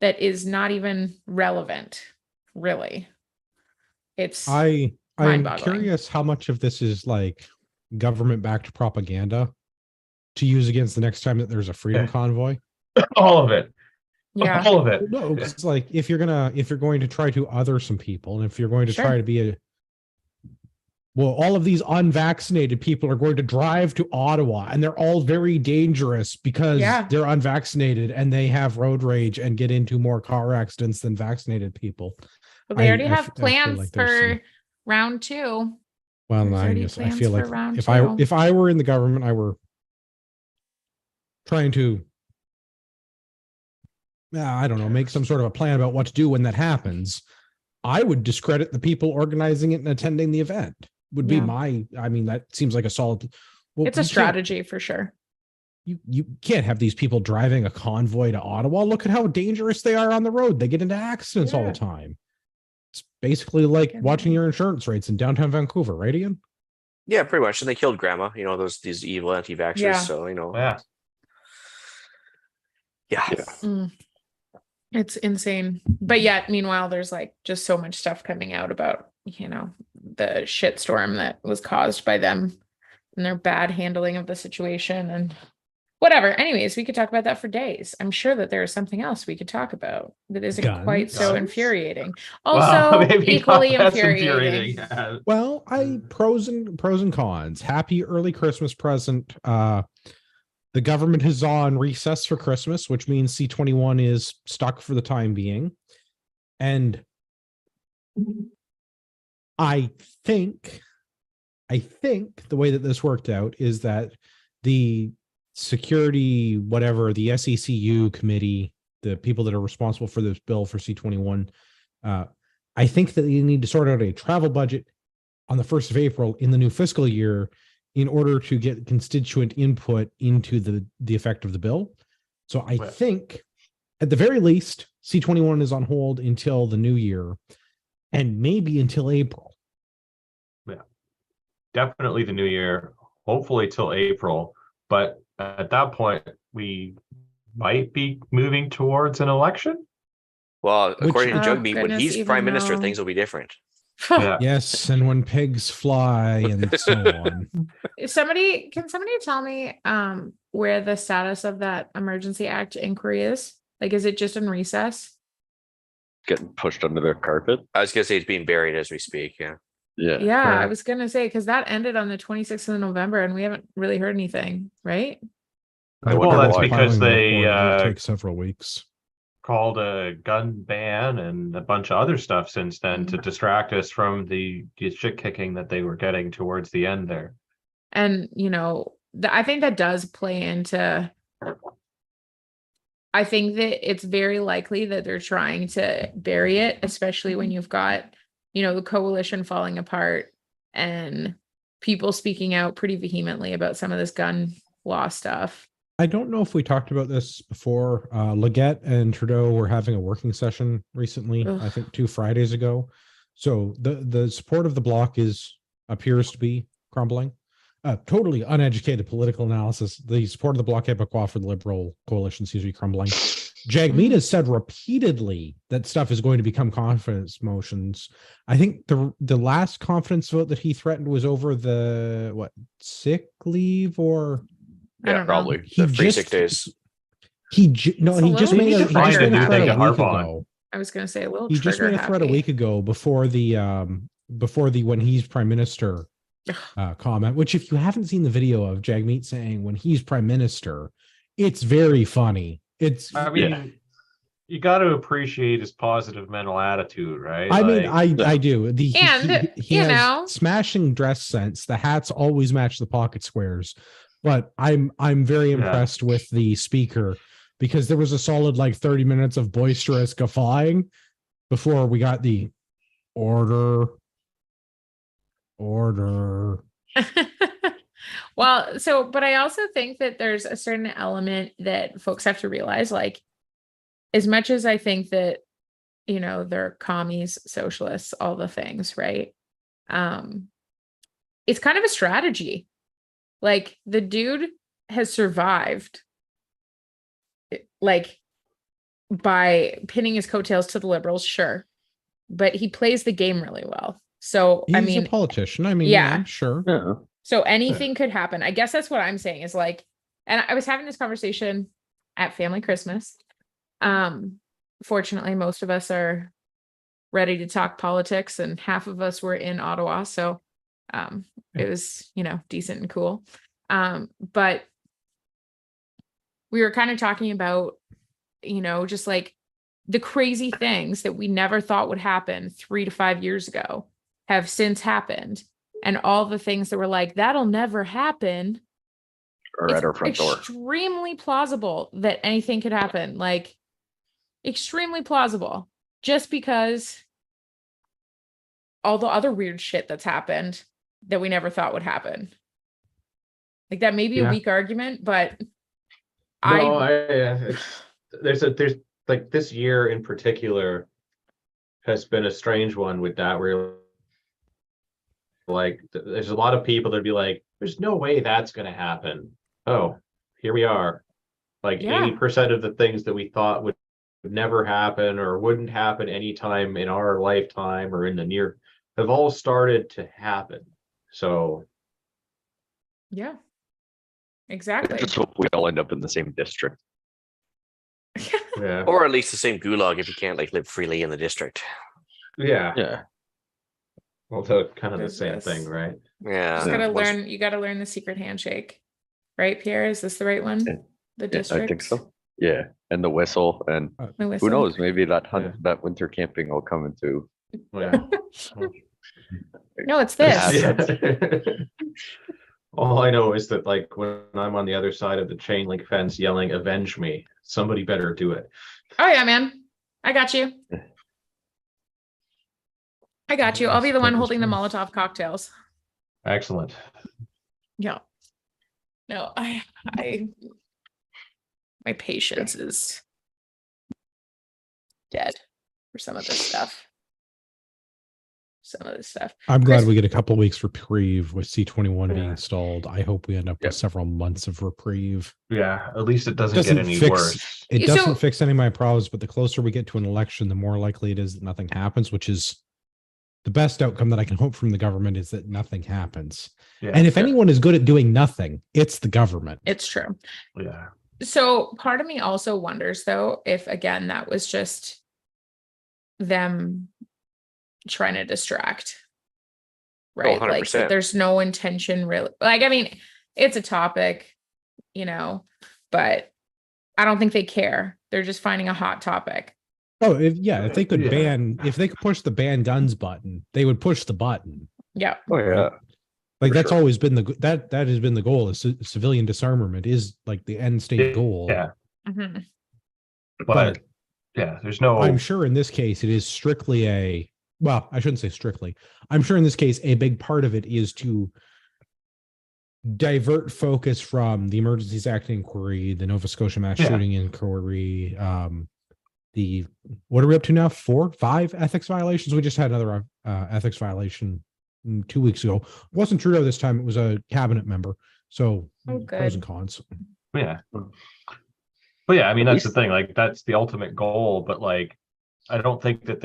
Speaker 3: that is not even relevant, really. It's
Speaker 1: I'm
Speaker 3: mind-boggling.
Speaker 1: curious how much of this is like government-backed propaganda to use against the next time that there's a freedom
Speaker 5: Yeah.
Speaker 1: convoy.
Speaker 5: All of it.
Speaker 3: Yeah.
Speaker 5: All of it.
Speaker 1: No, it's like if you're going to try to other some people, and if you're going to
Speaker 3: Sure.
Speaker 1: try to be all of these unvaccinated people are going to drive to Ottawa, and they're all very dangerous because
Speaker 3: Yeah.
Speaker 1: they're unvaccinated and they have road rage and get into more car accidents than vaccinated people.
Speaker 3: But they already
Speaker 1: I
Speaker 3: have
Speaker 1: feel
Speaker 3: plans
Speaker 1: like there's
Speaker 3: for
Speaker 1: some-
Speaker 3: round 2.
Speaker 1: Well,
Speaker 3: There's already
Speaker 1: I
Speaker 3: plans
Speaker 1: feel
Speaker 3: for
Speaker 1: like
Speaker 3: round
Speaker 1: if
Speaker 3: 2.
Speaker 1: I were in the government, I were trying to, I don't know, make some sort of a plan about what to do when that happens. I would discredit the people organizing it and attending the event. Would be
Speaker 3: Yeah.
Speaker 1: my. I mean, that seems like a solid. Well,
Speaker 3: It's a
Speaker 1: you can't-
Speaker 3: strategy for sure.
Speaker 1: you can't have these people driving a convoy to Ottawa. Look at how dangerous they are on the road. They get into accidents all
Speaker 3: Yeah.
Speaker 1: the time. It's basically like
Speaker 3: Okay.
Speaker 1: watching your insurance rates in downtown Vancouver, right, Ian?
Speaker 4: Yeah, pretty much. And they killed grandma, these evil anti-vaxxers.
Speaker 3: Yeah.
Speaker 4: So,
Speaker 5: Yeah.
Speaker 4: yeah.
Speaker 3: Mm. It's insane. But yet, meanwhile, there's like just so much stuff coming out about, the shitstorm that was caused by them and their bad handling of the situation and whatever. Anyways, we could talk about that for days. I'm sure that there is something else we could talk about that isn't quite so
Speaker 5: Guns?
Speaker 3: infuriating.
Speaker 5: Well,
Speaker 3: Also,
Speaker 5: maybe
Speaker 3: equally
Speaker 5: not as
Speaker 3: infuriating.
Speaker 5: Yeah.
Speaker 1: Well, pros and cons. Happy early Christmas present. The government is on recess for Christmas, which means C21 is stuck for the time being. And I think the way that this worked out is that the security, whatever, the SECU committee, the people that are responsible for this bill for C21, I think that they need to sort out a travel budget on the 1st of April in the new fiscal year in order to get constituent input into the effect of the bill. So I think at the very least, C21 is on hold until the new year and maybe until April.
Speaker 5: Yeah, definitely the new year, hopefully till April. But at that point, we might be moving towards an election.
Speaker 4: Well, according to
Speaker 3: Oh,
Speaker 4: Jugmeat, when
Speaker 3: goodness,
Speaker 4: he's
Speaker 3: even
Speaker 4: prime minister,
Speaker 3: though-
Speaker 4: things will be different.
Speaker 5: Yeah.
Speaker 1: Yes, and when pigs fly and so on.
Speaker 3: Can somebody tell me where the status of that Emergency Act inquiry is? Like, is it just in recess?
Speaker 2: Getting pushed under the carpet.
Speaker 4: I was gonna say it's being buried as we speak. Yeah.
Speaker 2: Yeah.
Speaker 3: Yeah, I
Speaker 5: Correct.
Speaker 3: was gonna say because that ended on the 26th of November and we haven't really heard anything, right?
Speaker 2: I
Speaker 5: Well,
Speaker 2: wonder
Speaker 5: that's
Speaker 2: why.
Speaker 5: because they
Speaker 1: It'll take several weeks.
Speaker 5: called a gun ban and a bunch of other stuff since then to distract us from the shit kicking that they were getting towards the end there.
Speaker 3: And I think that does play into. I think that it's very likely that they're trying to bury it, especially when you've got, the coalition falling apart and people speaking out pretty vehemently about some of this gun law stuff.
Speaker 1: I don't know if we talked about this before. Leggett and Trudeau were having a working session recently,
Speaker 3: Ugh.
Speaker 1: I think 2 Fridays ago. So the support of the bloc appears to be crumbling. Totally uneducated political analysis. The support of the Bloc Québécois for the Liberal coalition seems to be crumbling. Jagmeet has said repeatedly that stuff is going to become confidence motions. I think the last confidence vote that he threatened was over the sick leave or
Speaker 3: I don't know.
Speaker 4: Probably
Speaker 1: He
Speaker 4: the free
Speaker 1: just-
Speaker 4: sick days.
Speaker 1: he just
Speaker 3: little
Speaker 1: made a
Speaker 3: trying to do
Speaker 1: threat
Speaker 3: thing
Speaker 1: a
Speaker 3: to
Speaker 1: week
Speaker 5: harp on.
Speaker 1: ago.
Speaker 3: I was going to say a little.
Speaker 1: He just made a threat a week ago before the when he's prime minister comment, which if you haven't seen the video of Jagmeet saying when he's prime minister, it's very funny.
Speaker 5: I mean, you got to appreciate his positive mental attitude, right?
Speaker 1: I mean,
Speaker 5: Like,
Speaker 1: I do. He
Speaker 3: you
Speaker 1: has
Speaker 3: know.
Speaker 1: smashing dress sense. The hats always match the pocket squares, but I'm very
Speaker 5: Yeah.
Speaker 1: impressed with the speaker because there was a solid 30 minutes of boisterous guffawing before we got the order.
Speaker 3: Well, but I also think that there's a certain element that folks have to realize, as much as I think that, they're commies, socialists, all the things, right? It's kind of a strategy. Like the dude has survived by pinning his coattails to the Liberals, sure. But he plays the game really well. So,
Speaker 1: He's a politician.
Speaker 3: yeah,
Speaker 1: sure.
Speaker 2: Yeah.
Speaker 3: So anything could happen. I guess that's what I'm saying is and I was having this conversation at family Christmas. Fortunately, most of us are ready to talk politics and half of us were in Ottawa. So, it was, decent and cool. But we were kind of talking about, just the crazy things that we never thought would happen 3 to 5 years ago have since happened. And all the things that were that'll never happen.
Speaker 2: Or at our front door.
Speaker 3: Extremely plausible that anything could happen. Extremely plausible. Just because all the other weird shit that's happened that we never thought would happen. That may be a weak argument, but
Speaker 5: No, there's like this year in particular has been a strange one with that, where like there's a lot of people that'd be like, there's no way that's going to happen. Oh, here we are. Like
Speaker 3: Yeah.
Speaker 5: 80% of the things that we thought would never happen or wouldn't happen anytime in our lifetime or in the near have all started to happen. So
Speaker 3: Yeah.
Speaker 2: I
Speaker 3: Exactly.
Speaker 2: just hope we all end up in the same district.
Speaker 5: yeah,
Speaker 4: Or at least the same gulag if you can't like live freely in the district.
Speaker 5: yeah.
Speaker 2: Yeah.
Speaker 5: Well, so kind of the
Speaker 3: There's
Speaker 5: same
Speaker 3: this.
Speaker 5: thing, right?
Speaker 4: Yeah.
Speaker 3: Just gotta
Speaker 4: once-
Speaker 3: learn. You gotta learn the secret handshake, right, Pierre? Is this the right one?
Speaker 2: Yeah.
Speaker 3: The
Speaker 2: Yeah,
Speaker 3: district.
Speaker 2: I think so. Yeah, and the whistle, and
Speaker 3: The
Speaker 2: who
Speaker 3: whistle.
Speaker 2: knows? Maybe that hunt,
Speaker 5: Yeah.
Speaker 2: that winter camping will come into.
Speaker 5: Yeah.
Speaker 3: No, it's this.
Speaker 2: Yeah.
Speaker 5: All I know is that like when I'm on the other side of the chain link fence yelling, "Avenge me!" Somebody better do it.
Speaker 3: Oh yeah, man. I got you. I got you. I'll be the one holding the Molotov cocktails.
Speaker 5: Excellent.
Speaker 3: Yeah. No, my patience is dead for some of this stuff.
Speaker 1: I'm glad
Speaker 3: Chris-
Speaker 1: we get a couple weeks reprieve with C21 being
Speaker 5: Yeah.
Speaker 1: installed. I hope we end up
Speaker 2: Yep.
Speaker 1: with several months of reprieve.
Speaker 5: Yeah, at least it doesn't
Speaker 1: Doesn't
Speaker 5: get any
Speaker 1: fix-
Speaker 5: worse.
Speaker 1: It
Speaker 3: So-
Speaker 1: doesn't fix any of my problems, but the closer we get to an election, the more likely it is that nothing happens, which is the best outcome that I can hope from the government is that nothing happens.
Speaker 5: Yeah,
Speaker 1: And if anyone is good at doing nothing, it's the government.
Speaker 3: It's true.
Speaker 5: yeah,
Speaker 3: So part of me also wonders though, if again, that was just them trying to distract. Right. Like
Speaker 4: 100%.
Speaker 3: there's no intention really. Like, I mean, it's a topic, but I don't think they care. They're just finding a hot topic.
Speaker 1: Oh, if they could
Speaker 5: Yeah.
Speaker 1: if they could push the ban guns button, they would push the button.
Speaker 3: Yeah.
Speaker 2: Oh yeah,
Speaker 1: Like
Speaker 2: For
Speaker 1: that's
Speaker 2: sure.
Speaker 1: always been that has been the goal. Is civilian disarmament is like the end state goal.
Speaker 5: yeah.
Speaker 3: Mhm.
Speaker 5: But yeah, there's no.
Speaker 1: I'm sure in this case it is strictly well, I shouldn't say strictly. I'm sure in this case a big part of it is to divert focus from the Emergencies Act inquiry, the Nova Scotia mass
Speaker 5: Yeah.
Speaker 1: shooting inquiry, the what are we up to now? 5 ethics violations. We just had another ethics violation 2 weeks ago. It wasn't Trudeau this time. It was a cabinet member. So
Speaker 3: Oh,
Speaker 1: pros
Speaker 3: good.
Speaker 1: and cons.
Speaker 5: Yeah. But yeah, I mean,
Speaker 2: At
Speaker 5: that's the
Speaker 2: least-
Speaker 5: thing. Like, that's the ultimate goal. But like, I don't think that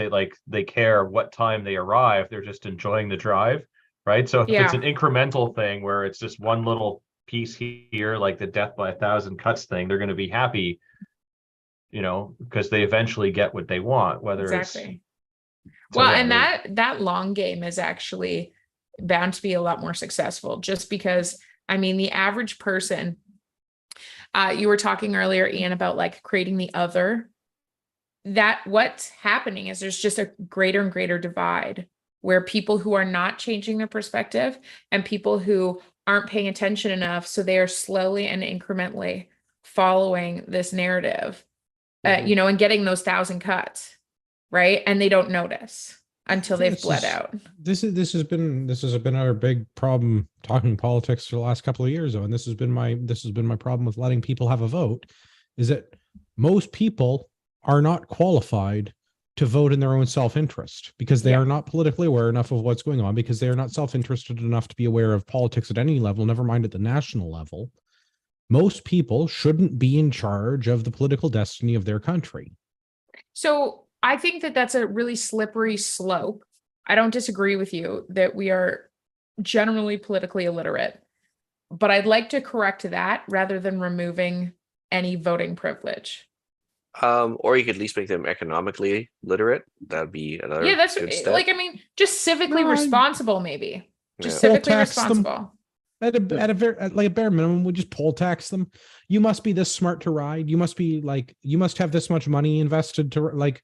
Speaker 5: they care what time they arrive. They're just enjoying the drive, right? So if it's an incremental thing where it's just one little piece here, like the death by 1,000 cuts thing, they're going to be happy, because they eventually get what they want. Whether
Speaker 3: Exactly.
Speaker 5: So,
Speaker 3: Well,
Speaker 5: yeah,
Speaker 3: and
Speaker 5: they-
Speaker 3: that long game is actually bound to be a lot more successful just because, I mean, the average person, you were talking earlier, Ian, about like creating the other. That what's happening is there's just a greater and greater divide where people who are not changing their perspective and people who aren't paying attention enough. So they are slowly and incrementally following this narrative, and getting those 1,000 cuts, right? And they don't notice until they've
Speaker 1: This
Speaker 3: bled
Speaker 1: is-
Speaker 3: out.
Speaker 1: This has been our big problem talking politics for the last couple of years, though, and this has been my problem with letting people have a vote, is that most people are not qualified to vote in their own self-interest because they
Speaker 3: Yeah.
Speaker 1: are not politically aware enough of what's going on, because they are not self-interested enough to be aware of politics at any level, never mind at the national level. Most people shouldn't be in charge of the political destiny of their country.
Speaker 3: So I think that that's a really slippery slope. I don't disagree with you that we are generally politically illiterate, but I'd like to correct that rather than removing any voting privilege.
Speaker 4: Or you could at least make them economically literate. That'd be another
Speaker 3: Yeah, that's
Speaker 4: good step.
Speaker 3: like, I mean, just civically
Speaker 1: No,
Speaker 3: responsible, maybe. Just
Speaker 4: Yeah.
Speaker 1: Poll
Speaker 3: civically
Speaker 1: tax them.
Speaker 3: responsible.
Speaker 1: At a bare minimum, we just poll tax them. You must be this smart to ride. You must have this much money invested to like.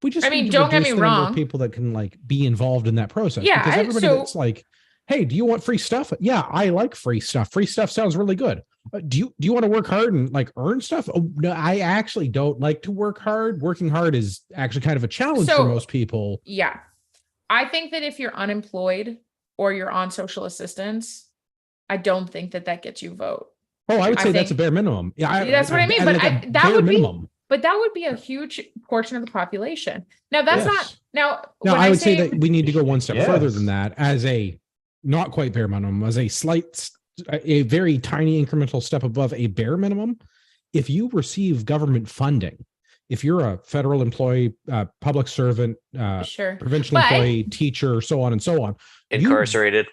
Speaker 1: We just
Speaker 3: I mean,
Speaker 1: need to
Speaker 3: don't get
Speaker 1: reduce
Speaker 3: me
Speaker 1: the number
Speaker 3: wrong.
Speaker 1: of people that can like be involved in that process.
Speaker 3: Yeah,
Speaker 1: because everybody
Speaker 3: so-
Speaker 1: that's like, hey, do you want free stuff? Yeah, I like free stuff. Free stuff sounds really good. Do you want to work hard and like earn stuff? Oh no, I actually don't like to work hard. Working hard is actually kind of a challenge for
Speaker 3: So-
Speaker 1: most people.
Speaker 3: Yeah. I think that if you're unemployed or you're on social assistance, I don't think that gets you vote.
Speaker 1: Oh, I would
Speaker 3: I
Speaker 1: say that's a
Speaker 3: think-
Speaker 1: bare minimum. Yeah,
Speaker 3: That's what I mean, but that
Speaker 1: bare
Speaker 3: would be-
Speaker 1: minimum.
Speaker 3: But that would be a huge portion of the population. Now that's not
Speaker 1: Yes.
Speaker 3: now.
Speaker 1: Now,
Speaker 3: when
Speaker 1: I would say that we need to go one step further
Speaker 5: Yes.
Speaker 1: than that, as a not quite bare minimum, as a very tiny incremental step above a bare minimum. If you receive government funding, if you're a federal employee, public servant,
Speaker 3: sure.
Speaker 1: provincial
Speaker 3: But-
Speaker 1: employee, teacher, so on and so on.
Speaker 4: Incarcerated.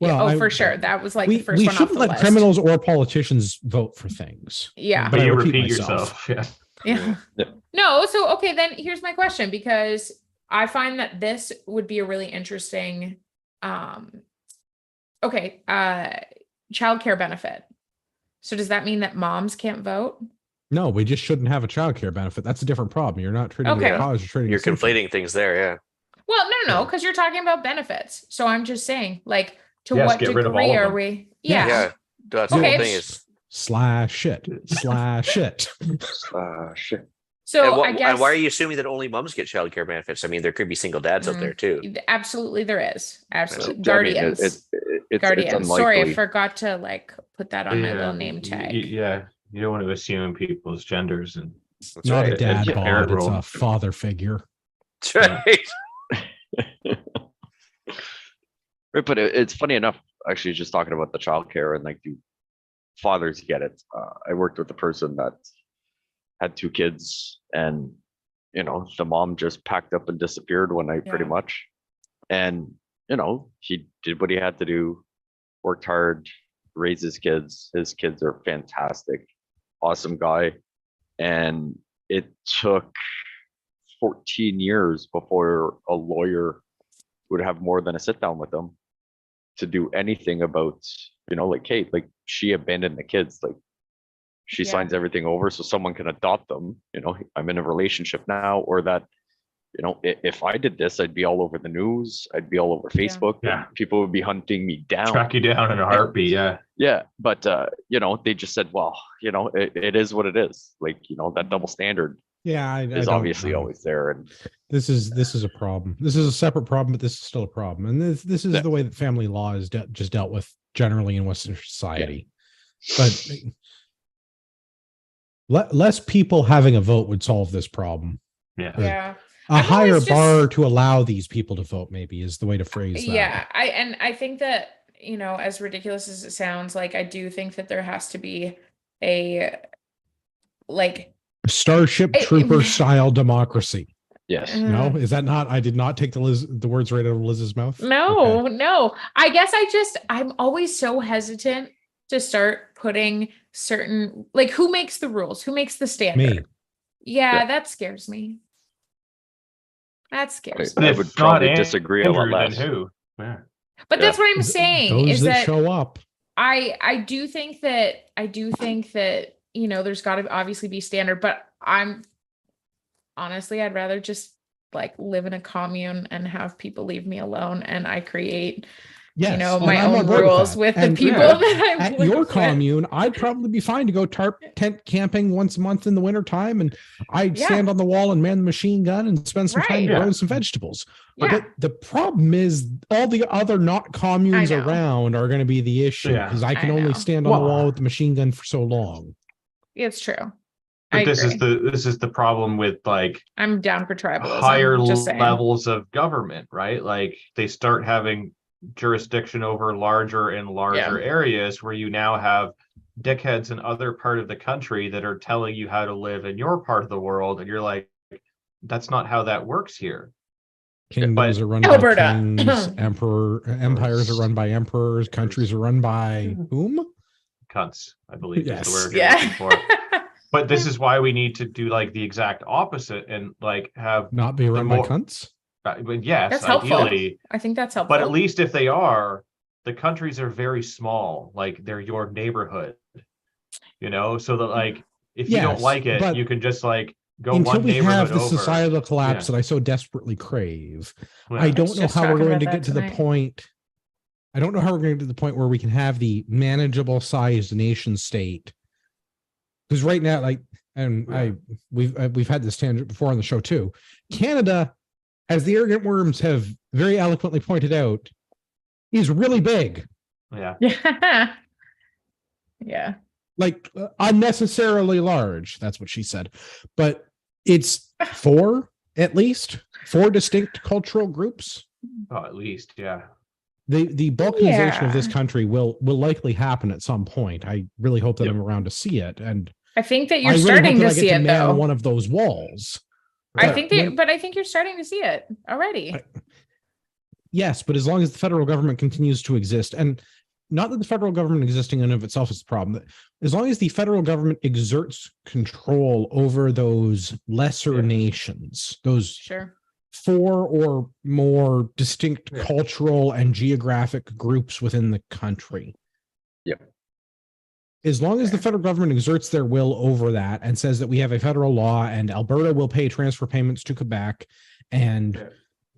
Speaker 3: Yeah, for sure. That was like the first
Speaker 1: we
Speaker 3: one off
Speaker 1: shouldn't
Speaker 3: the
Speaker 1: let
Speaker 3: list.
Speaker 1: criminals or politicians vote for things.
Speaker 3: Yeah.
Speaker 5: But
Speaker 1: I
Speaker 5: you
Speaker 1: repeat
Speaker 5: repeat
Speaker 1: myself.
Speaker 5: yourself. Yeah.
Speaker 3: Yeah.
Speaker 2: Yeah.
Speaker 3: No, so okay, then here's my question, because I find that this would be a really interesting childcare benefit. So does that mean that moms can't vote?
Speaker 1: No, we just shouldn't have a childcare benefit. That's a different problem. You're not treating it
Speaker 3: Okay.
Speaker 1: as a cause, you're treating
Speaker 4: You're
Speaker 1: it as symptom.
Speaker 4: conflating things there. Yeah.
Speaker 3: Well, no, because you're talking about benefits. So I'm just saying, like, to
Speaker 5: Yes,
Speaker 3: what
Speaker 5: get rid of all
Speaker 3: degree
Speaker 5: of
Speaker 3: are
Speaker 5: them.
Speaker 3: we?
Speaker 1: Yes.
Speaker 3: Yeah.
Speaker 4: Yeah. That's the
Speaker 3: Okay.
Speaker 4: whole thing is.
Speaker 1: Slash it. Slash it.
Speaker 2: Shit.
Speaker 3: So
Speaker 4: And
Speaker 3: I guess
Speaker 4: and why are you assuming that only moms get childcare benefits? I mean, there could be single dads out there too.
Speaker 3: absolutely there is. Absolutely.
Speaker 2: I mean,
Speaker 3: Guardians.
Speaker 2: it's
Speaker 3: Guardians. Sorry, I
Speaker 2: unlikely.
Speaker 3: forgot to like put that on my little name
Speaker 5: y-
Speaker 3: tag.
Speaker 5: Yeah, you don't want to assume people's genders and
Speaker 4: That's
Speaker 1: Not
Speaker 4: right.
Speaker 1: a dad
Speaker 5: Yeah,
Speaker 1: bod,
Speaker 5: parent
Speaker 1: it's
Speaker 5: role.
Speaker 1: a father figure.
Speaker 4: That's right.
Speaker 2: Right, but it's funny enough, actually, just talking about the childcare and like, do fathers get it? I worked with a person that had 2 kids, and the mom just packed up and disappeared one night, pretty
Speaker 3: Yeah.
Speaker 2: much. And he did what he had to do, worked hard, raised his kids. His kids are fantastic, awesome guy, and it took 14 years before a lawyer would have more than a sit down with them to do anything about, like, hey, like, she abandoned the kids, like, she
Speaker 3: Yeah.
Speaker 2: signs everything over so someone can adopt them. I'm in a relationship now, or that, if I did this, I'd be all over the news, I'd be all over
Speaker 3: Yeah.
Speaker 2: Facebook,
Speaker 5: Yeah.
Speaker 2: and people would be hunting me down.
Speaker 5: track you down in a heartbeat. Yeah.
Speaker 2: Yeah, but they just said, well, it is what it is. Like, that double standard
Speaker 1: Yeah, I
Speaker 2: is
Speaker 1: don't
Speaker 2: obviously
Speaker 1: know.
Speaker 2: always there. And
Speaker 1: This is a problem. This is a separate problem, but this is still a problem. And this is
Speaker 2: Yeah.
Speaker 1: the way that family law is just dealt with generally in Western society. But less people having a vote would solve this problem.
Speaker 5: Yeah.
Speaker 3: Yeah.
Speaker 1: A
Speaker 3: I've
Speaker 1: higher
Speaker 3: always just-
Speaker 1: bar to allow these people to vote, maybe, is the way to phrase that.
Speaker 3: Yeah, I think that, as ridiculous as it sounds, like, I do think that there has to be a like
Speaker 1: Starship
Speaker 3: I-
Speaker 1: Trooper style democracy.
Speaker 2: yes,
Speaker 1: No, is that not? I did not take the words right out of Liz's mouth.
Speaker 3: No,
Speaker 1: Okay.
Speaker 3: no. I guess I'm always so hesitant to start putting certain, like, who makes the rules? Who makes the standard?
Speaker 1: Me.
Speaker 3: Yeah,
Speaker 2: Yeah.
Speaker 3: that scares me. That scares
Speaker 2: I
Speaker 3: me.
Speaker 5: If
Speaker 2: would
Speaker 5: not
Speaker 2: probably disagree a lot
Speaker 5: Andrew, then
Speaker 2: less.
Speaker 5: who? Yeah.
Speaker 3: But
Speaker 2: Yeah.
Speaker 3: that's what I'm saying
Speaker 1: Those
Speaker 3: is
Speaker 1: that
Speaker 3: that
Speaker 1: show up.
Speaker 3: I do think that there's got to obviously be standard, but I'd rather just like live in a commune and have people leave me alone, and I create
Speaker 1: Yes, and
Speaker 3: my
Speaker 1: I'm on
Speaker 3: own
Speaker 1: board
Speaker 3: rules
Speaker 1: that.
Speaker 3: with the
Speaker 1: And
Speaker 3: people
Speaker 5: yeah,
Speaker 3: that I
Speaker 1: At
Speaker 3: live
Speaker 1: your
Speaker 3: with.
Speaker 1: commune, I'd probably be fine to go tent camping once a month in the wintertime, and I'd
Speaker 3: Yeah.
Speaker 1: stand on the wall and man the machine gun and spend some time
Speaker 3: Right.
Speaker 1: growing
Speaker 5: Yeah.
Speaker 1: some vegetables.
Speaker 3: Yeah.
Speaker 1: But the problem is all the other not communes
Speaker 3: I know.
Speaker 1: around are going to be the issue,
Speaker 5: Yeah.
Speaker 1: because I can
Speaker 3: I
Speaker 1: only
Speaker 3: know.
Speaker 1: stand on the
Speaker 5: Well-
Speaker 1: wall with the machine gun for so long.
Speaker 3: It's true.
Speaker 5: But
Speaker 3: I
Speaker 5: this
Speaker 3: agree.
Speaker 5: is the problem with like
Speaker 3: I'm down for tribalism.
Speaker 5: higher
Speaker 3: just saying.
Speaker 5: levels of government, right? Like they start having jurisdiction over larger and larger areas where you now have dickheads in other part of the country that are telling you how to live in your part of the world, and you're like, that's not how that works here.
Speaker 1: Kingdoms are run
Speaker 3: Alberta.
Speaker 1: by kings, empires are run by emperors, countries are run by whom?
Speaker 5: Cunts, I believe
Speaker 1: Yes.
Speaker 5: is the word you're looking
Speaker 3: Yeah.
Speaker 5: for. But this is why we need to do like the exact opposite and like have
Speaker 1: Not be run by
Speaker 5: more-
Speaker 1: cunts?
Speaker 5: but yes,
Speaker 3: That's helpful.
Speaker 5: ideally.
Speaker 3: I think that's helpful.
Speaker 5: But at least if they are, the countries are very small, like they're your neighborhood, so that like if you don't
Speaker 1: Yes,
Speaker 5: like it,
Speaker 1: but
Speaker 5: you can just like go
Speaker 1: Until
Speaker 5: one
Speaker 1: we
Speaker 5: neighborhood
Speaker 1: have the
Speaker 5: over.
Speaker 1: societal collapse
Speaker 5: Yeah.
Speaker 1: that I so desperately crave,
Speaker 5: Well,
Speaker 1: I don't
Speaker 3: was
Speaker 1: know
Speaker 3: just
Speaker 1: how we're
Speaker 3: talking
Speaker 1: going to
Speaker 3: about
Speaker 1: get to
Speaker 3: that
Speaker 1: the
Speaker 3: tonight.
Speaker 1: point. I don't know how we're going to get to the point where we can have the manageable sized nation state. Because right now, like, and
Speaker 5: Yeah.
Speaker 1: we've had this tangent before on the show too. Canada, as the arrogant worms have very eloquently pointed out, is really big.
Speaker 5: yeah.
Speaker 3: Yeah. Yeah.
Speaker 1: like unnecessarily large. That's what she said. But it's four, at least four distinct cultural groups.
Speaker 5: Oh, at least, yeah.
Speaker 1: The balkanization of this
Speaker 3: Yeah.
Speaker 1: country will likely happen at some point. I really hope that
Speaker 5: Yep.
Speaker 1: I'm around to see it. And
Speaker 3: I think that
Speaker 1: I
Speaker 3: you're
Speaker 1: really
Speaker 3: starting
Speaker 1: hope that
Speaker 3: to
Speaker 1: I get
Speaker 3: see
Speaker 1: to
Speaker 3: it
Speaker 1: man
Speaker 3: though.
Speaker 1: one of those walls.
Speaker 3: I
Speaker 5: Yeah.
Speaker 3: think but I think you're starting to see it already.
Speaker 1: Yes, but as long as the federal government continues to exist, and not that the federal government existing in and of itself is the problem, as long as the federal government exerts control over those lesser
Speaker 5: Yeah.
Speaker 1: nations, those
Speaker 3: Sure.
Speaker 1: four or more distinct
Speaker 5: Yeah.
Speaker 1: cultural and geographic groups within the country.
Speaker 2: Yep.
Speaker 1: As long as the
Speaker 3: Fair.
Speaker 1: federal government exerts their will over that and says that we have a federal law and Alberta will pay transfer payments to Quebec and
Speaker 5: Yeah.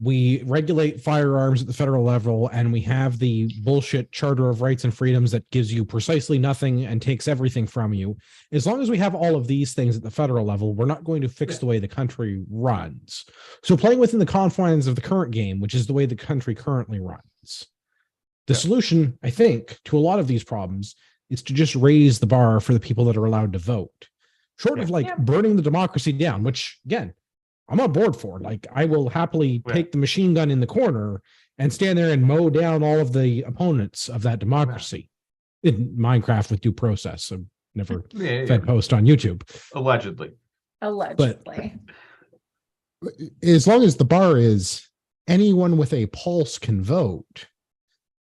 Speaker 1: we regulate firearms at the federal level and we have the bullshit Charter of Rights and Freedoms that gives you precisely nothing and takes everything from you. As long as we have all of these things at the federal level, we're not going to fix
Speaker 5: Yeah.
Speaker 1: the way the country runs. So playing within the confines of the current game, which is the way the country currently runs, the
Speaker 5: Yeah.
Speaker 1: solution, I think, to a lot of these problems is to just raise the bar for the people that are allowed to vote. Short of
Speaker 5: Yeah.
Speaker 1: like
Speaker 3: Yeah.
Speaker 1: burning the democracy down, which again, I'm on board for. Like, I will happily
Speaker 5: Yeah.
Speaker 1: take the machine gun in the corner and stand there and mow down all of the opponents of that democracy in Minecraft with due process. I've never
Speaker 5: Yeah,
Speaker 1: fed post on YouTube.
Speaker 5: allegedly.
Speaker 3: Allegedly.
Speaker 1: As long as the bar is anyone with a pulse can vote,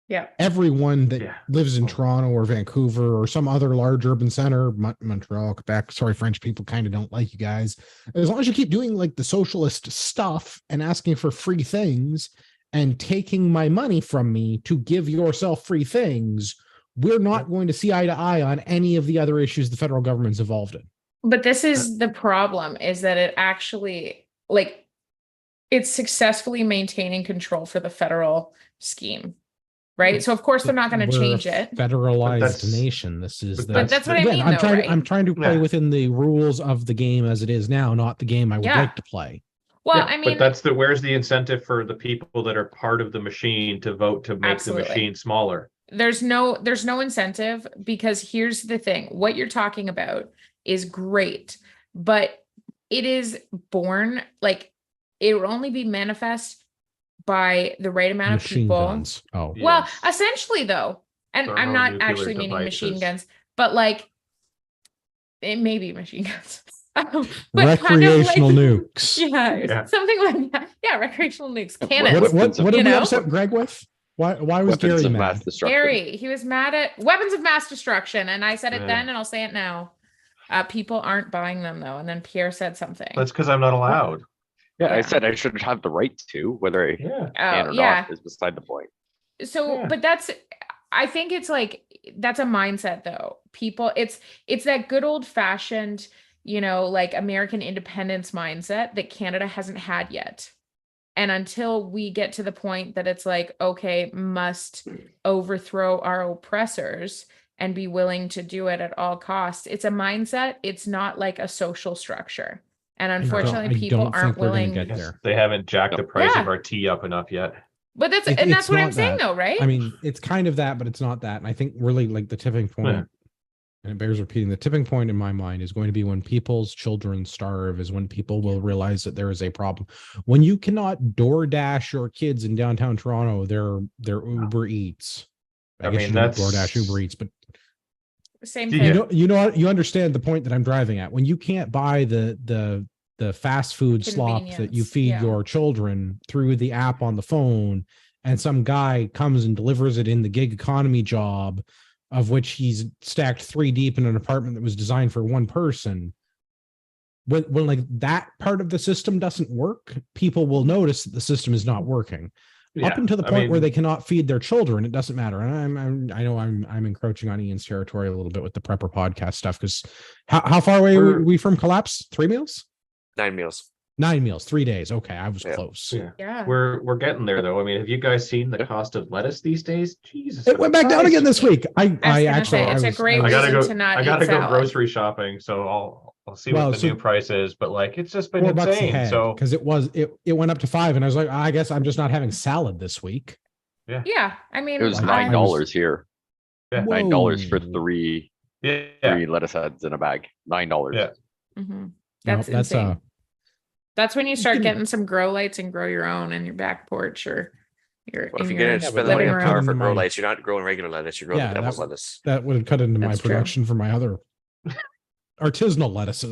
Speaker 3: Yeah.
Speaker 1: everyone that
Speaker 5: Yeah.
Speaker 1: lives in Toronto or Vancouver or some other large urban center, Montreal, Quebec, sorry, French people kind of don't like you guys. As long as you keep doing like the socialist stuff and asking for free things and taking my money from me to give yourself free things, we're not going to see eye to eye on any of the other issues the federal government's involved in.
Speaker 3: But this is the problem, is that it actually, like, it's successfully maintaining control for the federal scheme, right? So of course they're not going to
Speaker 1: We're
Speaker 3: change
Speaker 1: a
Speaker 3: it.
Speaker 1: federalized
Speaker 5: that's-
Speaker 1: nation. This is
Speaker 5: but
Speaker 3: that's what I
Speaker 1: again,
Speaker 3: mean,
Speaker 1: I'm
Speaker 3: though,
Speaker 1: trying
Speaker 3: right?
Speaker 1: I'm trying to play
Speaker 5: Yeah.
Speaker 1: within the rules of the game as it is now, not the game I would
Speaker 3: Yeah.
Speaker 1: like to play.
Speaker 3: Well,
Speaker 5: Yeah,
Speaker 3: I
Speaker 5: but
Speaker 3: mean,
Speaker 5: that's where's the incentive for the people that are part of the machine to vote to make
Speaker 3: Absolutely.
Speaker 5: the machine smaller?
Speaker 3: there's no incentive, because here's the thing. What you're talking about is great, but it is born, like, it will only be manifest by the right amount of
Speaker 1: Machine
Speaker 3: people.
Speaker 1: guns. Oh,
Speaker 5: Yeah.
Speaker 3: Well,
Speaker 5: Yes.
Speaker 3: essentially though, and I'm not
Speaker 5: Thermonuclear
Speaker 3: actually meaning machine
Speaker 5: devices.
Speaker 3: guns, but like it may be machine guns. But
Speaker 1: recreational
Speaker 3: kind of like,
Speaker 1: nukes.
Speaker 3: Yeah,
Speaker 5: Yeah.
Speaker 3: something like that. Yeah, recreational nukes,
Speaker 2: What-
Speaker 3: cannons.
Speaker 1: What
Speaker 2: Weapons of-
Speaker 1: did
Speaker 3: you
Speaker 1: we
Speaker 3: know?
Speaker 1: upset Greg with? Why was
Speaker 2: Weapons
Speaker 1: Gary
Speaker 2: of
Speaker 1: mad?
Speaker 2: mass destruction.
Speaker 3: Gary, he was mad at weapons of mass destruction, and I said it
Speaker 5: Yeah.
Speaker 3: then, and I'll say it now. People aren't buying them though, and then Pierre said something.
Speaker 5: That's because I'm not allowed.
Speaker 2: Yeah, I
Speaker 3: Yeah.
Speaker 2: said I should have the right to, whether I
Speaker 5: Yeah.
Speaker 2: can or
Speaker 3: yeah.
Speaker 2: not is beside the point.
Speaker 3: So,
Speaker 5: Yeah.
Speaker 3: but I think it's like, that's a mindset though. People, it's that good old fashioned, like American independence mindset that Canada hasn't had yet. And until we get to the point that it's like, okay, must overthrow our oppressors and be willing to do it at all costs. It's a mindset. It's not like a social structure. And unfortunately,
Speaker 1: I
Speaker 3: people
Speaker 1: don't think
Speaker 3: aren't
Speaker 1: we're gonna
Speaker 3: willing.
Speaker 1: get
Speaker 5: Yes,
Speaker 1: there.
Speaker 5: they haven't jacked the price of
Speaker 3: Yeah.
Speaker 5: our tea up enough yet.
Speaker 3: But that's
Speaker 1: It-
Speaker 3: and
Speaker 1: it's
Speaker 3: that's what I'm
Speaker 1: not
Speaker 3: saying
Speaker 1: that.
Speaker 3: though, right?
Speaker 1: I mean, it's kind of that, but it's not that. And I think really like the tipping point,
Speaker 5: Yeah.
Speaker 1: and it bears repeating, the tipping point in my mind is going to be when people's children starve, is when people will realize that there is a problem. When you cannot DoorDash your kids in downtown Toronto, their Uber Eats. I
Speaker 5: I
Speaker 1: guess
Speaker 5: mean,
Speaker 1: you don't
Speaker 5: that's-
Speaker 1: DoorDash Uber Eats, but
Speaker 3: Same
Speaker 5: Yeah.
Speaker 3: thing.
Speaker 1: you understand the point that I'm driving at. When you can't buy the fast food slop that you
Speaker 3: Convenience,
Speaker 1: feed
Speaker 3: yeah.
Speaker 1: your children through the app on the phone, and some guy comes and delivers it in the gig economy job, of which he's stacked 3 deep in an apartment that was designed for one person. When like that part of the system doesn't work, people will notice that the system is not working. Up
Speaker 5: Yeah,
Speaker 1: until the
Speaker 5: I
Speaker 1: point where
Speaker 5: mean,
Speaker 1: they cannot feed their children, it doesn't matter. And I know I'm encroaching on Ian's territory a little bit with the prepper podcast stuff, because how far away are we from collapse? 3 meals?
Speaker 4: 9 meals.
Speaker 1: 9 meals, 3 days. Okay, I was
Speaker 4: Yeah.
Speaker 1: close.
Speaker 5: Yeah.
Speaker 3: Yeah.
Speaker 5: We're getting there though. I mean, have you guys seen the
Speaker 2: Yeah.
Speaker 5: cost of lettuce these days? Jesus.
Speaker 1: It went back down again this week. I
Speaker 3: gonna
Speaker 1: actually
Speaker 3: say, it's a great
Speaker 5: I gotta
Speaker 3: reason
Speaker 5: go.
Speaker 3: to not
Speaker 5: I gotta
Speaker 3: eat
Speaker 5: go
Speaker 3: salad.
Speaker 5: grocery shopping, so I'll see
Speaker 1: Well,
Speaker 5: what the
Speaker 1: so-
Speaker 5: new price is. But like, it's just been
Speaker 1: $4 a
Speaker 5: insane.
Speaker 1: head,
Speaker 5: So
Speaker 1: because it went up to 5, and I was like, I guess I'm just not having salad this week.
Speaker 3: Yeah. I mean,
Speaker 2: It was
Speaker 1: Like,
Speaker 2: $9 here.
Speaker 5: Yeah.
Speaker 2: $9 for
Speaker 1: Whoa.
Speaker 2: 3
Speaker 5: Yeah.
Speaker 2: 3 lettuce heads in a bag, $9.
Speaker 5: Yeah.
Speaker 3: Mhm.
Speaker 1: No,
Speaker 3: That's
Speaker 1: that's
Speaker 3: insane. That's when you start
Speaker 1: can-
Speaker 3: getting some grow lights and grow your own in your back porch or your
Speaker 4: Well, if
Speaker 3: in
Speaker 4: you're
Speaker 3: your
Speaker 4: gonna
Speaker 1: Yeah,
Speaker 4: spend
Speaker 1: but
Speaker 4: the money
Speaker 3: living
Speaker 4: on
Speaker 1: that
Speaker 4: power
Speaker 3: room.
Speaker 4: for
Speaker 1: into
Speaker 4: grow
Speaker 1: my-
Speaker 4: lights, you're not growing regular lettuce. You're growing
Speaker 1: Yeah,
Speaker 4: the devil's lettuce.
Speaker 1: that would cut into my
Speaker 3: That's true.
Speaker 1: production for my other artisanal lettuce.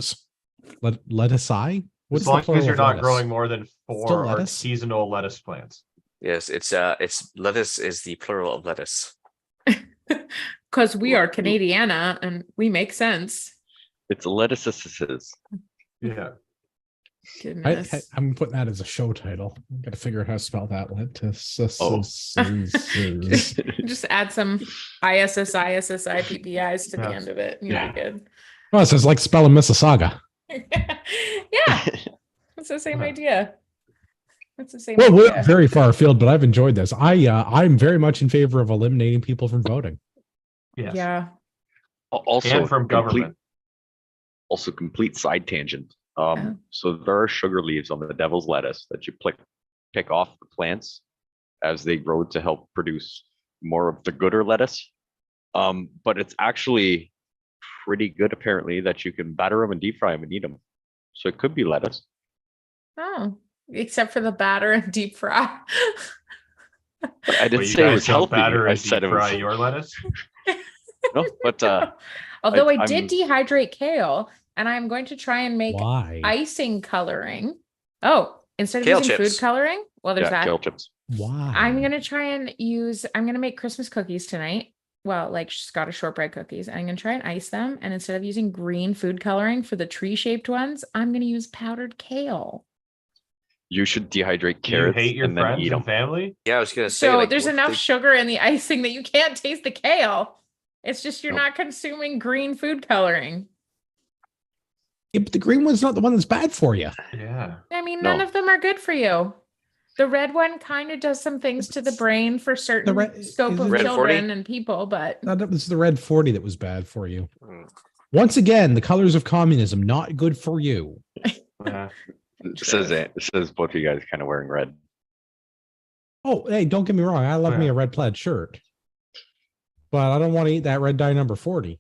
Speaker 1: What's
Speaker 5: As
Speaker 1: the
Speaker 5: long
Speaker 1: plural
Speaker 5: as you're
Speaker 1: of
Speaker 5: not
Speaker 1: lettuce?
Speaker 5: growing more than
Speaker 1: Still
Speaker 5: 4
Speaker 1: lettuce?
Speaker 5: artisanal lettuce plants.
Speaker 4: Yes, it's lettuce is the plural of lettuce.
Speaker 3: Because we are Canadiana and we make sense.
Speaker 2: It's lettuces.
Speaker 5: Yeah.
Speaker 3: Goodness.
Speaker 1: I'm putting that as a show title. Got to figure out how to spell that. Lettuce.
Speaker 3: Just add some ISSIPPIs to the
Speaker 5: Yeah.
Speaker 3: end of it. And you'll be good.
Speaker 1: Well, it's like spelling Mississauga.
Speaker 3: Yeah, it's the same
Speaker 5: Yeah.
Speaker 3: idea. It's the same
Speaker 1: Well, we're
Speaker 3: idea.
Speaker 1: very far afield, but I've enjoyed this. I'm very much in favor of eliminating people from voting.
Speaker 5: Yes.
Speaker 3: Yeah.
Speaker 2: Also,
Speaker 5: And from government.
Speaker 2: complete side tangent.
Speaker 3: Oh.
Speaker 2: So there are sugar leaves on the devil's lettuce that you pick off the plants as they grow to help produce more of the gooder lettuce. But it's actually pretty good, apparently, that you can batter them and deep fry them and eat them. So it could be lettuce.
Speaker 3: Oh, except for the batter and deep fry.
Speaker 2: But I
Speaker 5: But
Speaker 2: didn't
Speaker 5: you
Speaker 2: say it
Speaker 5: guys
Speaker 2: was
Speaker 5: don't
Speaker 2: healthy.
Speaker 5: batter
Speaker 2: I
Speaker 5: and
Speaker 2: said
Speaker 5: deep
Speaker 2: it was
Speaker 5: fry your lettuce.
Speaker 2: no, but
Speaker 3: Although I
Speaker 2: I'm-
Speaker 3: did dehydrate kale, and I'm going to try and make
Speaker 1: Why?
Speaker 3: icing coloring. Oh, instead of
Speaker 4: Kale
Speaker 3: using
Speaker 4: chips.
Speaker 3: food coloring, well, there's
Speaker 2: yeah,
Speaker 3: that.
Speaker 2: kale chips.
Speaker 1: Why?
Speaker 3: I'm gonna try and I'm gonna make Christmas cookies tonight. Well, like Scottish shortbread cookies. I'm gonna try and ice them. And instead of using green food coloring for the tree-shaped ones, I'm gonna use powdered kale.
Speaker 2: You should dehydrate
Speaker 5: Do you
Speaker 2: carrots
Speaker 5: hate your
Speaker 2: and then
Speaker 5: friends
Speaker 2: eat
Speaker 5: and
Speaker 2: them.
Speaker 5: family?
Speaker 4: Yeah, I was gonna say.
Speaker 3: So
Speaker 4: like,
Speaker 3: there's
Speaker 4: what
Speaker 3: enough
Speaker 4: the-
Speaker 3: sugar in the icing that you can't taste the kale. It's just you're
Speaker 2: Nope.
Speaker 3: not consuming green food coloring.
Speaker 1: Yeah, but the green one's not the one that's bad for you.
Speaker 5: Yeah.
Speaker 3: I mean, none
Speaker 2: No.
Speaker 3: of them are good for you. The red one kind of does some things to the brain for certain
Speaker 1: red-
Speaker 3: scope
Speaker 1: is
Speaker 3: of
Speaker 1: it-
Speaker 4: Red 40?
Speaker 3: children and people, but
Speaker 1: That was the red 40 that was bad for you.
Speaker 4: Mm.
Speaker 1: Once again, the colors of communism not good for you.
Speaker 5: Yeah.
Speaker 2: It says both of you guys kind of wearing red.
Speaker 1: Oh, hey, don't get me wrong. I love me a red plaid shirt, but I don't want to eat that red dye number 40.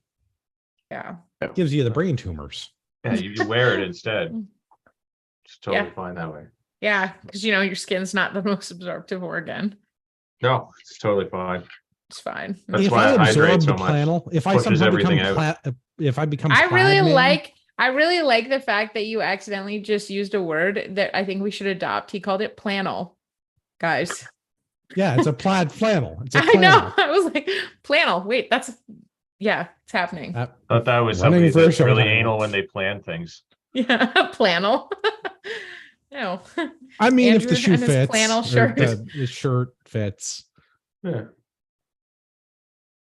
Speaker 3: yeah.
Speaker 1: It gives you the brain tumors.
Speaker 5: Yeah, you wear it instead. It's totally
Speaker 3: Yeah.
Speaker 5: fine that way.
Speaker 3: Yeah, because your skin's not the most absorptive organ.
Speaker 5: No, it's totally fine.
Speaker 3: It's fine.
Speaker 5: That's
Speaker 1: if
Speaker 5: why
Speaker 1: I
Speaker 5: I
Speaker 1: absorb
Speaker 5: hydrate
Speaker 1: the
Speaker 5: so much.
Speaker 1: flannel, if I
Speaker 5: Pushes
Speaker 1: somehow become
Speaker 5: everything
Speaker 1: if I become
Speaker 3: I really
Speaker 1: plaid man-
Speaker 3: like the fact that you accidentally just used a word that I think we should adopt. He called it plannel. Guys.
Speaker 1: Yeah, it's a plaid flannel. It's a
Speaker 3: I know.
Speaker 1: flannel.
Speaker 3: I was like, flannel. Wait, it's happening.
Speaker 5: Thought that was
Speaker 1: Running
Speaker 5: somebody that's
Speaker 1: version
Speaker 5: really
Speaker 1: of it.
Speaker 5: anal when they plan things.
Speaker 3: Yeah, flannel. No.
Speaker 1: I mean, if the
Speaker 3: Andrew
Speaker 1: shoe
Speaker 3: and his
Speaker 1: fits,
Speaker 3: flannel
Speaker 1: or
Speaker 3: shirt.
Speaker 1: the shirt fits.
Speaker 5: Yeah.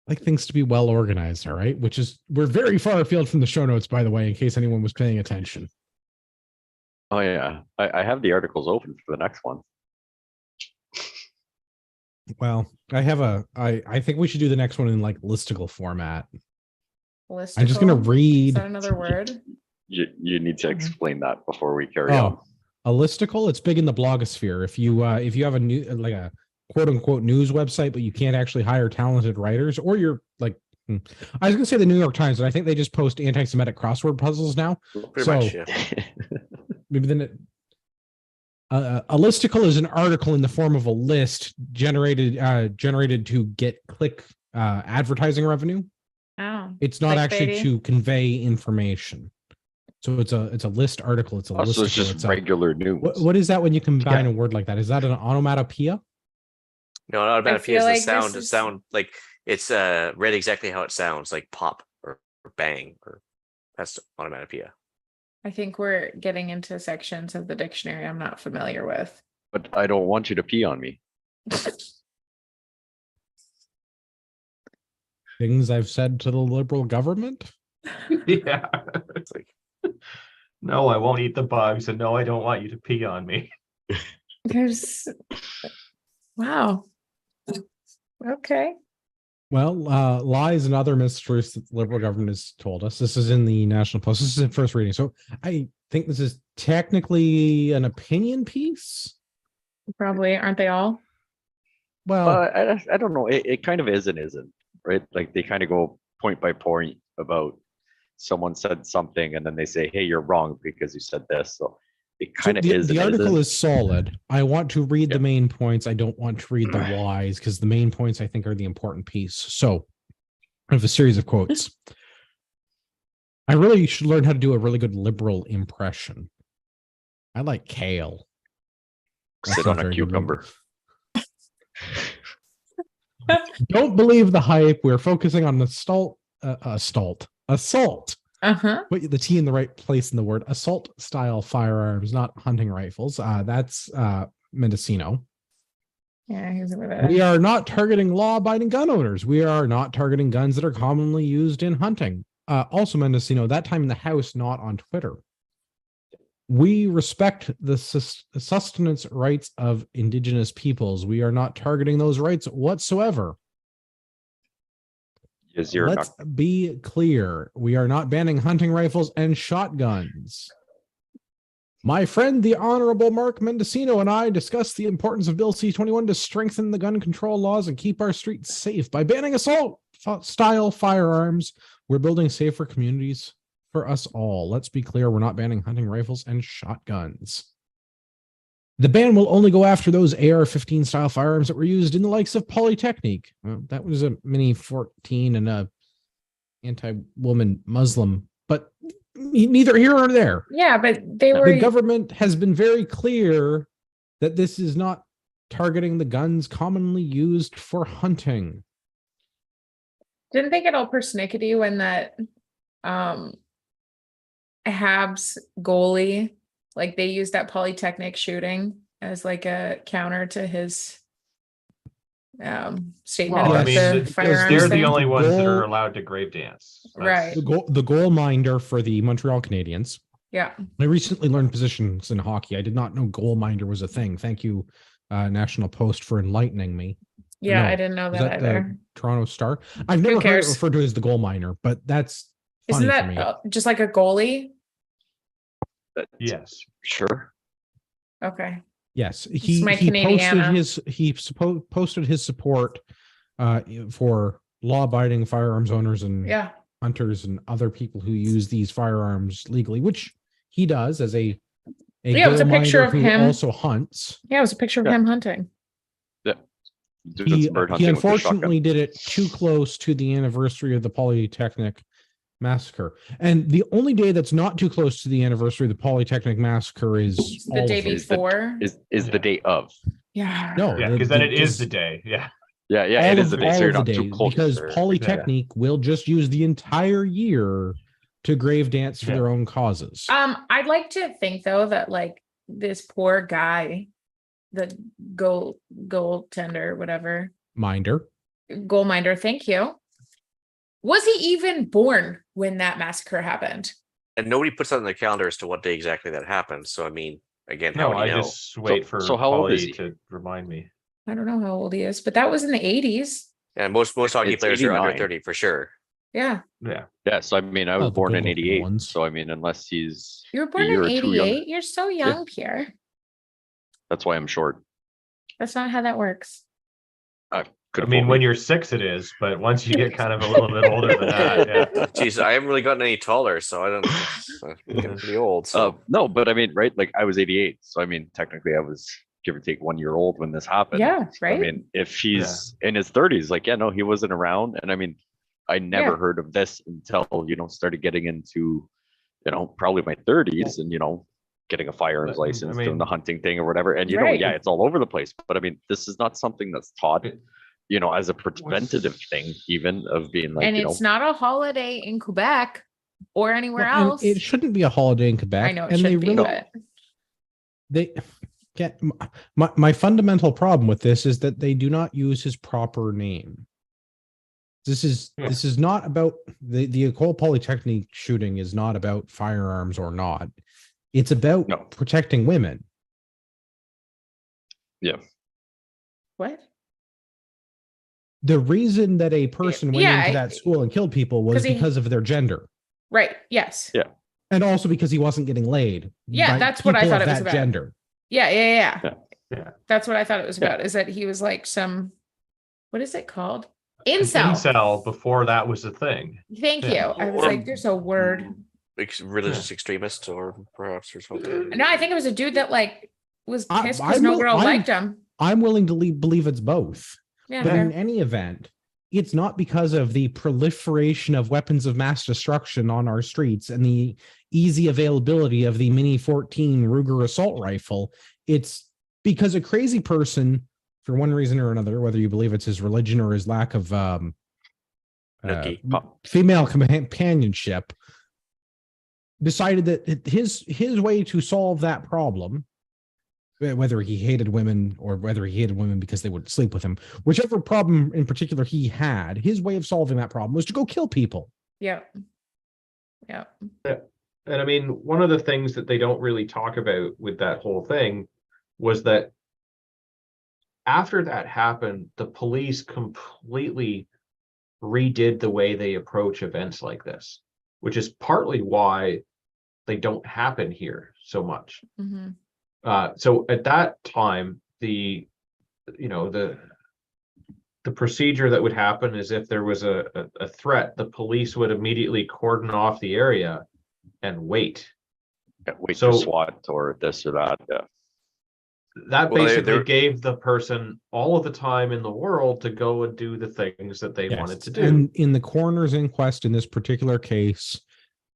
Speaker 1: I like things to be well organized, all right? We're very far afield from the show notes, by the way, in case anyone was paying attention.
Speaker 2: Oh yeah, I have the articles open for the next one.
Speaker 1: Well, I think we should do the next one in like listicle format.
Speaker 3: Listicle.
Speaker 1: I'm just gonna
Speaker 3: Is
Speaker 1: read
Speaker 3: that another word?
Speaker 2: You need to
Speaker 3: Mhm.
Speaker 2: explain that before we carry on.
Speaker 1: a listicle. It's big in the blogosphere. If you have a new like a quote unquote news website, but you can't actually hire talented writers, or you're like, I was gonna say the New York Times, but I think they just post anti-Semitic crossword puzzles now.
Speaker 4: Pretty
Speaker 1: So-
Speaker 4: much, yeah.
Speaker 1: Maybe then a listicle is an article in the form of a list generated to get click advertising revenue.
Speaker 3: Oh.
Speaker 1: It's not actually
Speaker 3: Clickbaity.
Speaker 1: to convey information. So it's a list article. It's a
Speaker 2: Also,
Speaker 1: listicle.
Speaker 2: it's just
Speaker 1: It's a-
Speaker 2: regular news.
Speaker 1: what is that when you combine
Speaker 5: Yeah.
Speaker 1: a word like that? Is that an onomatopoeia?
Speaker 4: No, not about
Speaker 3: feel
Speaker 4: is
Speaker 3: like
Speaker 4: the sound.
Speaker 3: this
Speaker 4: The
Speaker 3: is-
Speaker 4: sound like it's read exactly how it sounds, like pop or bang, or that's onomatopoeia.
Speaker 3: I think we're getting into sections of the dictionary I'm not familiar with.
Speaker 2: But I don't want you to pee on me.
Speaker 1: Things I've said to the liberal government?
Speaker 5: Yeah.
Speaker 4: It's like
Speaker 5: No, I won't eat the bugs, and no, I don't want you to pee on me.
Speaker 3: There's wow. Okay.
Speaker 1: Well, lies and other mistruths that the liberal government has told us. This is in the National Post. This is in first reading. So I think this is technically an opinion piece.
Speaker 3: Probably aren't they all?
Speaker 1: Well,
Speaker 2: I don't know. It kind of is and isn't, right? Like they kind of go point by point about someone said something and then they say, hey, you're wrong because you said this. So it
Speaker 1: So
Speaker 2: kind of is.
Speaker 1: the
Speaker 2: and
Speaker 1: article
Speaker 2: isn't.
Speaker 1: is solid. I want to read
Speaker 2: Yeah.
Speaker 1: the main points. I don't want to read the whys because the main points I think are the important piece. So I have a series of quotes. I really should learn how to do a really good liberal impression. I like kale. That's
Speaker 2: Sit
Speaker 1: not
Speaker 2: on a
Speaker 1: very good
Speaker 2: cucumber.
Speaker 1: Don't believe the hype. We're focusing on assault.
Speaker 3: Uh-huh.
Speaker 1: Put the T in the right place in the word. Assault style firearms, not hunting rifles. That's Mendocino.
Speaker 3: Yeah, he's over
Speaker 1: We
Speaker 3: there.
Speaker 1: are not targeting law-abiding gun owners. We are not targeting guns that are commonly used in hunting. Also, Mendocino, that time in the House, not on Twitter. We respect the sustenance rights of Indigenous peoples. We are not targeting those rights whatsoever.
Speaker 2: Yes, you're
Speaker 1: Let's
Speaker 2: not.
Speaker 1: be clear. We are not banning hunting rifles and shotguns. My friend, the Honorable Mark Mendocino, and I discussed the importance of Bill C-21 to strengthen the gun control laws and keep our streets safe. By banning assault-style firearms, we're building safer communities for us all. Let's be clear, we're not banning hunting rifles and shotguns. The ban will only go after those AR-15 style firearms that were used in the likes of Polytechnique. Well, that was a Mini 14 and a anti-woman Muslim, but neither here nor there.
Speaker 3: Yeah, but they
Speaker 1: The
Speaker 3: were
Speaker 1: government has been very clear that this is not targeting the guns commonly used for hunting.
Speaker 3: didn't they get all persnickety when that Habs goalie, like they used that Polytechnic shooting as like a counter to his statement
Speaker 5: Well, I
Speaker 3: about
Speaker 5: mean,
Speaker 3: the
Speaker 5: because
Speaker 3: firearms
Speaker 5: they're the
Speaker 3: thing.
Speaker 5: only ones that are
Speaker 1: Goal-
Speaker 5: allowed to grave dance.
Speaker 3: Right.
Speaker 1: The goal minder for the Montreal Canadiens.
Speaker 3: Yeah.
Speaker 1: I recently learned positions in hockey. I did not know goal minder was a thing. Thank you, National Post, for enlightening me.
Speaker 3: Yeah,
Speaker 1: No.
Speaker 3: I didn't know
Speaker 1: Is
Speaker 3: that
Speaker 1: that
Speaker 3: either.
Speaker 1: the Toronto Star? I've never heard it
Speaker 3: cares?
Speaker 1: referred to as the goal miner, but that's
Speaker 3: Isn't
Speaker 1: funny for me.
Speaker 3: that just like a goalie?
Speaker 5: Yes.
Speaker 2: Sure.
Speaker 3: Okay.
Speaker 1: Yes,
Speaker 3: my
Speaker 1: he
Speaker 3: Canadiana.
Speaker 1: posted his support for law-abiding firearms owners and
Speaker 3: Yeah.
Speaker 1: hunters and other people who use these firearms legally, which he does as a
Speaker 3: Yeah, it was a
Speaker 1: goal
Speaker 3: picture
Speaker 1: minder
Speaker 3: of
Speaker 1: who
Speaker 3: him.
Speaker 1: also hunts.
Speaker 3: Yeah, it was a picture of
Speaker 2: Yeah.
Speaker 3: him hunting.
Speaker 2: Doing some bird hunting with the
Speaker 1: Unfortunately
Speaker 2: shotgun.
Speaker 1: did it too close to the anniversary of the Polytechnic massacre, and the only day that's not too close to the anniversary of the Polytechnic massacre is
Speaker 3: The
Speaker 1: all
Speaker 3: day
Speaker 1: of them.
Speaker 3: before.
Speaker 2: Is
Speaker 5: Yeah.
Speaker 2: the day of.
Speaker 3: Yeah.
Speaker 1: No,
Speaker 5: Yeah, because then it is the day. Yeah.
Speaker 2: Yeah, yeah,
Speaker 1: all
Speaker 2: it
Speaker 1: of,
Speaker 2: is the day.
Speaker 1: all
Speaker 2: So you're
Speaker 1: of the
Speaker 2: not too
Speaker 1: days,
Speaker 2: close.
Speaker 1: because
Speaker 2: or-
Speaker 1: Polytechnique will just use the entire year to grave dance for
Speaker 5: Yeah.
Speaker 1: their own causes.
Speaker 3: I'd like to think though that like this poor guy, the goaltender, whatever,
Speaker 1: Minder.
Speaker 3: goal minder, thank you. Was he even born when that massacre happened?
Speaker 4: And nobody puts that on their calendar as to what day exactly that happened. So I mean, again, how
Speaker 5: No,
Speaker 4: would you
Speaker 5: I
Speaker 4: know?
Speaker 5: just wait for
Speaker 2: so how old is
Speaker 5: Polly
Speaker 2: he?
Speaker 5: to remind me.
Speaker 3: I don't know how old he is, but that was in the 80s.
Speaker 4: And most hockey
Speaker 2: It's
Speaker 4: players are under
Speaker 2: 89.
Speaker 4: 30 for sure.
Speaker 3: Yeah.
Speaker 5: Yeah.
Speaker 2: Yeah, so I mean, I was
Speaker 1: Oh, the
Speaker 2: born in
Speaker 1: good-looking
Speaker 2: '88.
Speaker 1: ones.
Speaker 2: So I mean, unless he's
Speaker 3: You were
Speaker 2: a
Speaker 3: born
Speaker 2: year
Speaker 3: in
Speaker 2: or two younger,
Speaker 3: 88. You're so young, Pierre.
Speaker 2: that's why I'm short.
Speaker 3: That's not how that works.
Speaker 2: Could
Speaker 5: I mean, when you're 6, it is, but once you get kind of a little bit older than that, yeah.
Speaker 4: Jeez, I haven't really gotten any taller, so I don't. I'm getting pretty old. So
Speaker 2: no, but I mean, right? Like I was '88, so I mean, technically, I was give or take 1 year old when this happened.
Speaker 3: Yeah, right.
Speaker 2: I mean, if he's in his 30s, like, yeah, no, he wasn't around. And I mean, I never
Speaker 3: Yeah.
Speaker 2: heard of this until, started getting into, probably my 30s and, getting a firearms
Speaker 5: I
Speaker 2: license, doing
Speaker 5: mean-
Speaker 2: the hunting thing or whatever. And,
Speaker 3: Right.
Speaker 2: yeah, it's all over the place. But I mean, this is not something that's taught,
Speaker 5: It-
Speaker 2: as a preventative thing, even of being like,
Speaker 3: And it's not a holiday in Quebec or anywhere
Speaker 1: Well, and
Speaker 3: else.
Speaker 1: it shouldn't be a holiday in Quebec.
Speaker 3: I know it
Speaker 1: and they
Speaker 3: should be,
Speaker 1: really,
Speaker 3: but
Speaker 1: they get my fundamental problem with this is that they do not use his proper name. This is not about the Ecole Polytechnique shooting is not about firearms or not. It's about
Speaker 2: No.
Speaker 1: protecting women.
Speaker 2: yeah.
Speaker 3: what?
Speaker 1: The reason that a person went
Speaker 3: Yeah,
Speaker 1: into that school and killed people was
Speaker 3: 'cause he-
Speaker 1: because of their gender.
Speaker 3: Right. Yes.
Speaker 2: Yeah.
Speaker 1: And also because he wasn't getting laid.
Speaker 3: Yeah,
Speaker 1: by
Speaker 3: that's what I
Speaker 1: people
Speaker 3: thought
Speaker 1: of
Speaker 3: it was
Speaker 1: that
Speaker 3: about.
Speaker 1: gender.
Speaker 3: Yeah.
Speaker 5: Yeah.
Speaker 3: That's what I thought it was
Speaker 2: Yeah.
Speaker 3: about. Is that he was like some, what is it called?
Speaker 5: an
Speaker 3: Incel.
Speaker 5: incel before that was a thing.
Speaker 3: Thank
Speaker 5: Yeah.
Speaker 3: you. I was
Speaker 4: Or-
Speaker 3: like, there's a word.
Speaker 4: Religious extremist, or perhaps or something.
Speaker 3: No, I think it was a dude that like was
Speaker 1: I-
Speaker 3: pissed because
Speaker 1: I'm
Speaker 3: no
Speaker 1: will-
Speaker 3: girl
Speaker 1: I'm-
Speaker 3: liked him.
Speaker 1: I'm willing to believe it's both.
Speaker 3: Yeah,
Speaker 1: But
Speaker 3: fair.
Speaker 1: in any event, it's not because of the proliferation of weapons of mass destruction on our streets and the easy availability of the Mini 14 Ruger assault rifle. It's because a crazy person, for one reason or another, whether you believe it's his religion or his lack of
Speaker 4: Nookie.
Speaker 1: female companionship, decided that his way to solve that problem, whether he hated women or whether he hated women because they would sleep with him, whichever problem in particular he had, his way of solving that problem was to go kill people.
Speaker 3: Yeah. Yeah.
Speaker 5: And I mean, one of the things that they don't really talk about with that whole thing was that after that happened, the police completely redid the way they approach events like this, which is partly why they don't happen here so much.
Speaker 3: Mm-hmm.
Speaker 5: So at that time, the procedure that would happen is if there was a threat, the police would immediately cordon off the area and wait.
Speaker 2: Yeah, wait
Speaker 5: So-
Speaker 2: for SWAT or this or that. Yeah.
Speaker 5: That
Speaker 4: Well,
Speaker 5: basically
Speaker 4: they're-
Speaker 5: gave the person all of the time in the world to go and do the things that they wanted to do.
Speaker 1: And in the coroner's inquest in this particular case,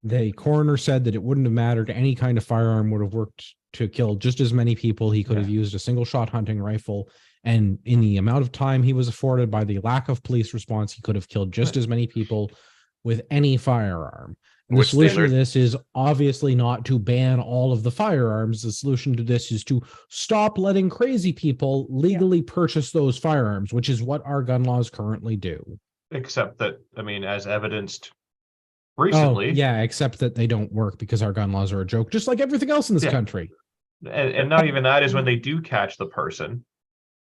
Speaker 1: the coroner said that it wouldn't have mattered. Any kind of firearm would have worked to kill just as many people. He could have used a single shot hunting rifle. And in the amount of time he was afforded by the lack of police response, he could have killed just as many people with any firearm. And the
Speaker 4: Which they
Speaker 1: solution to
Speaker 4: learned-
Speaker 1: this is obviously not to ban all of the firearms. The solution to this is to stop letting crazy people legally purchase those firearms, which is what our gun laws currently do.
Speaker 5: Except that, I mean, as evidenced recently,
Speaker 1: Oh, yeah, except that they don't work because our gun laws are a joke, just like everything else in this
Speaker 5: Yeah.
Speaker 1: country.
Speaker 5: and not even that is when they do catch the person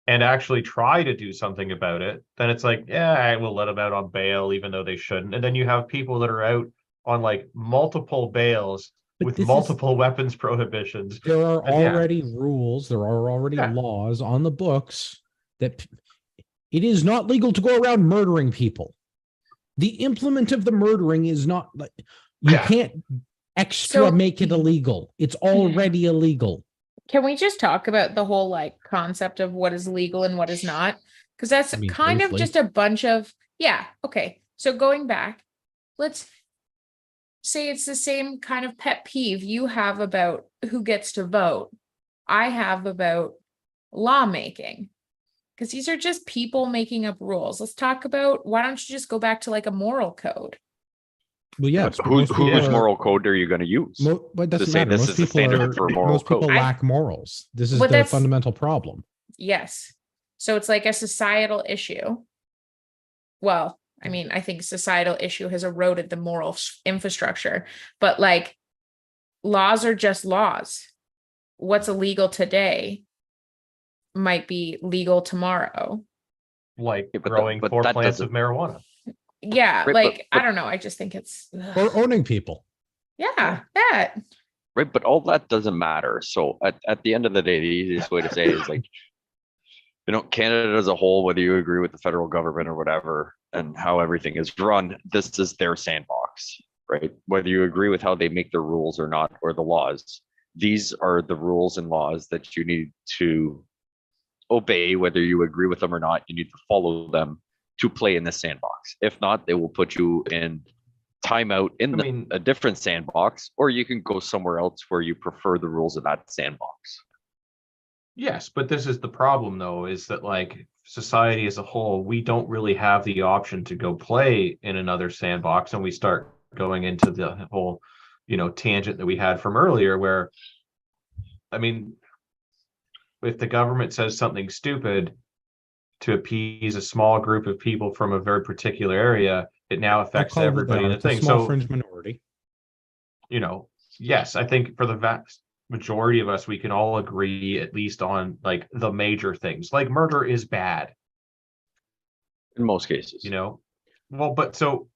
Speaker 5: and actually try to do something about it, then it's like, yeah, I will let them out on bail, even though they shouldn't. And then you have people that are out on like multiple bails
Speaker 1: But
Speaker 5: with
Speaker 1: this is-
Speaker 5: multiple weapons prohibitions.
Speaker 1: There are
Speaker 5: Yeah.
Speaker 1: already rules, there are already
Speaker 5: Yeah.
Speaker 1: laws on the books that it is not legal to go around murdering people. The implement of the murdering is not like you
Speaker 5: Yeah.
Speaker 1: can't extra
Speaker 3: So-
Speaker 1: make it illegal. It's already illegal.
Speaker 3: Can we just talk about the whole like concept of what is legal and what is not? Because that's
Speaker 1: I mean,
Speaker 3: kind of
Speaker 1: briefly.
Speaker 3: just a bunch of, yeah, okay. So going back, let's say it's the same kind of pet peeve you have about who gets to vote. I have about lawmaking. Because these are just people making up rules. Let's talk about, why don't you just go back to like a moral code?
Speaker 1: Well, yes, but
Speaker 2: Whose
Speaker 1: most people
Speaker 2: whose
Speaker 1: are-
Speaker 2: moral code are you going to use?
Speaker 1: but it doesn't
Speaker 2: say
Speaker 1: matter.
Speaker 2: this
Speaker 1: Most
Speaker 2: is the
Speaker 1: people
Speaker 2: standard
Speaker 1: are,
Speaker 2: for a moral
Speaker 1: most people
Speaker 2: code.
Speaker 1: lack morals. This is
Speaker 3: But
Speaker 1: the
Speaker 3: that's-
Speaker 1: fundamental problem.
Speaker 3: Yes. So it's like a societal issue. Well, I mean, I think societal issue has eroded the moral infrastructure, but like laws are just laws. What's illegal today might be legal tomorrow.
Speaker 5: Like
Speaker 2: Yeah, but
Speaker 5: growing
Speaker 2: but
Speaker 5: 4
Speaker 2: that
Speaker 5: plants of
Speaker 2: doesn't-
Speaker 5: marijuana.
Speaker 3: Yeah,
Speaker 2: Right,
Speaker 3: like I
Speaker 2: but-
Speaker 3: don't know. I just think it's
Speaker 1: Or owning people.
Speaker 3: yeah, that.
Speaker 2: Right, but all that doesn't matter. So at the end of the day, the easiest way to say it is like, Canada as a whole, whether you agree with the federal government or whatever, and how everything is run, this is their sandbox, right? Whether you agree with how they make their rules or not, or the laws, these are the rules and laws that you need to obey, whether you agree with them or not. You need to follow them to play in the sandbox. If not, they will put you in timeout in
Speaker 5: I mean-
Speaker 2: a different sandbox, or you can go somewhere else where you prefer the rules of that sandbox.
Speaker 5: Yes, but this is the problem though, is that like society as a whole, we don't really have the option to go play in another sandbox, and we start going into the whole, tangent that we had from earlier where, I mean, if the government says something stupid to appease a small group of people from a very particular area, it now
Speaker 1: I'll
Speaker 5: affects
Speaker 1: call it
Speaker 5: everybody in
Speaker 1: that.
Speaker 5: the
Speaker 1: It's a
Speaker 5: thing.
Speaker 1: small
Speaker 5: So,
Speaker 1: fringe minority.
Speaker 5: yes, I think for the vast majority of us, we can all agree at least on like the major things. Like murder is bad,
Speaker 2: In most cases,
Speaker 5: Well, but so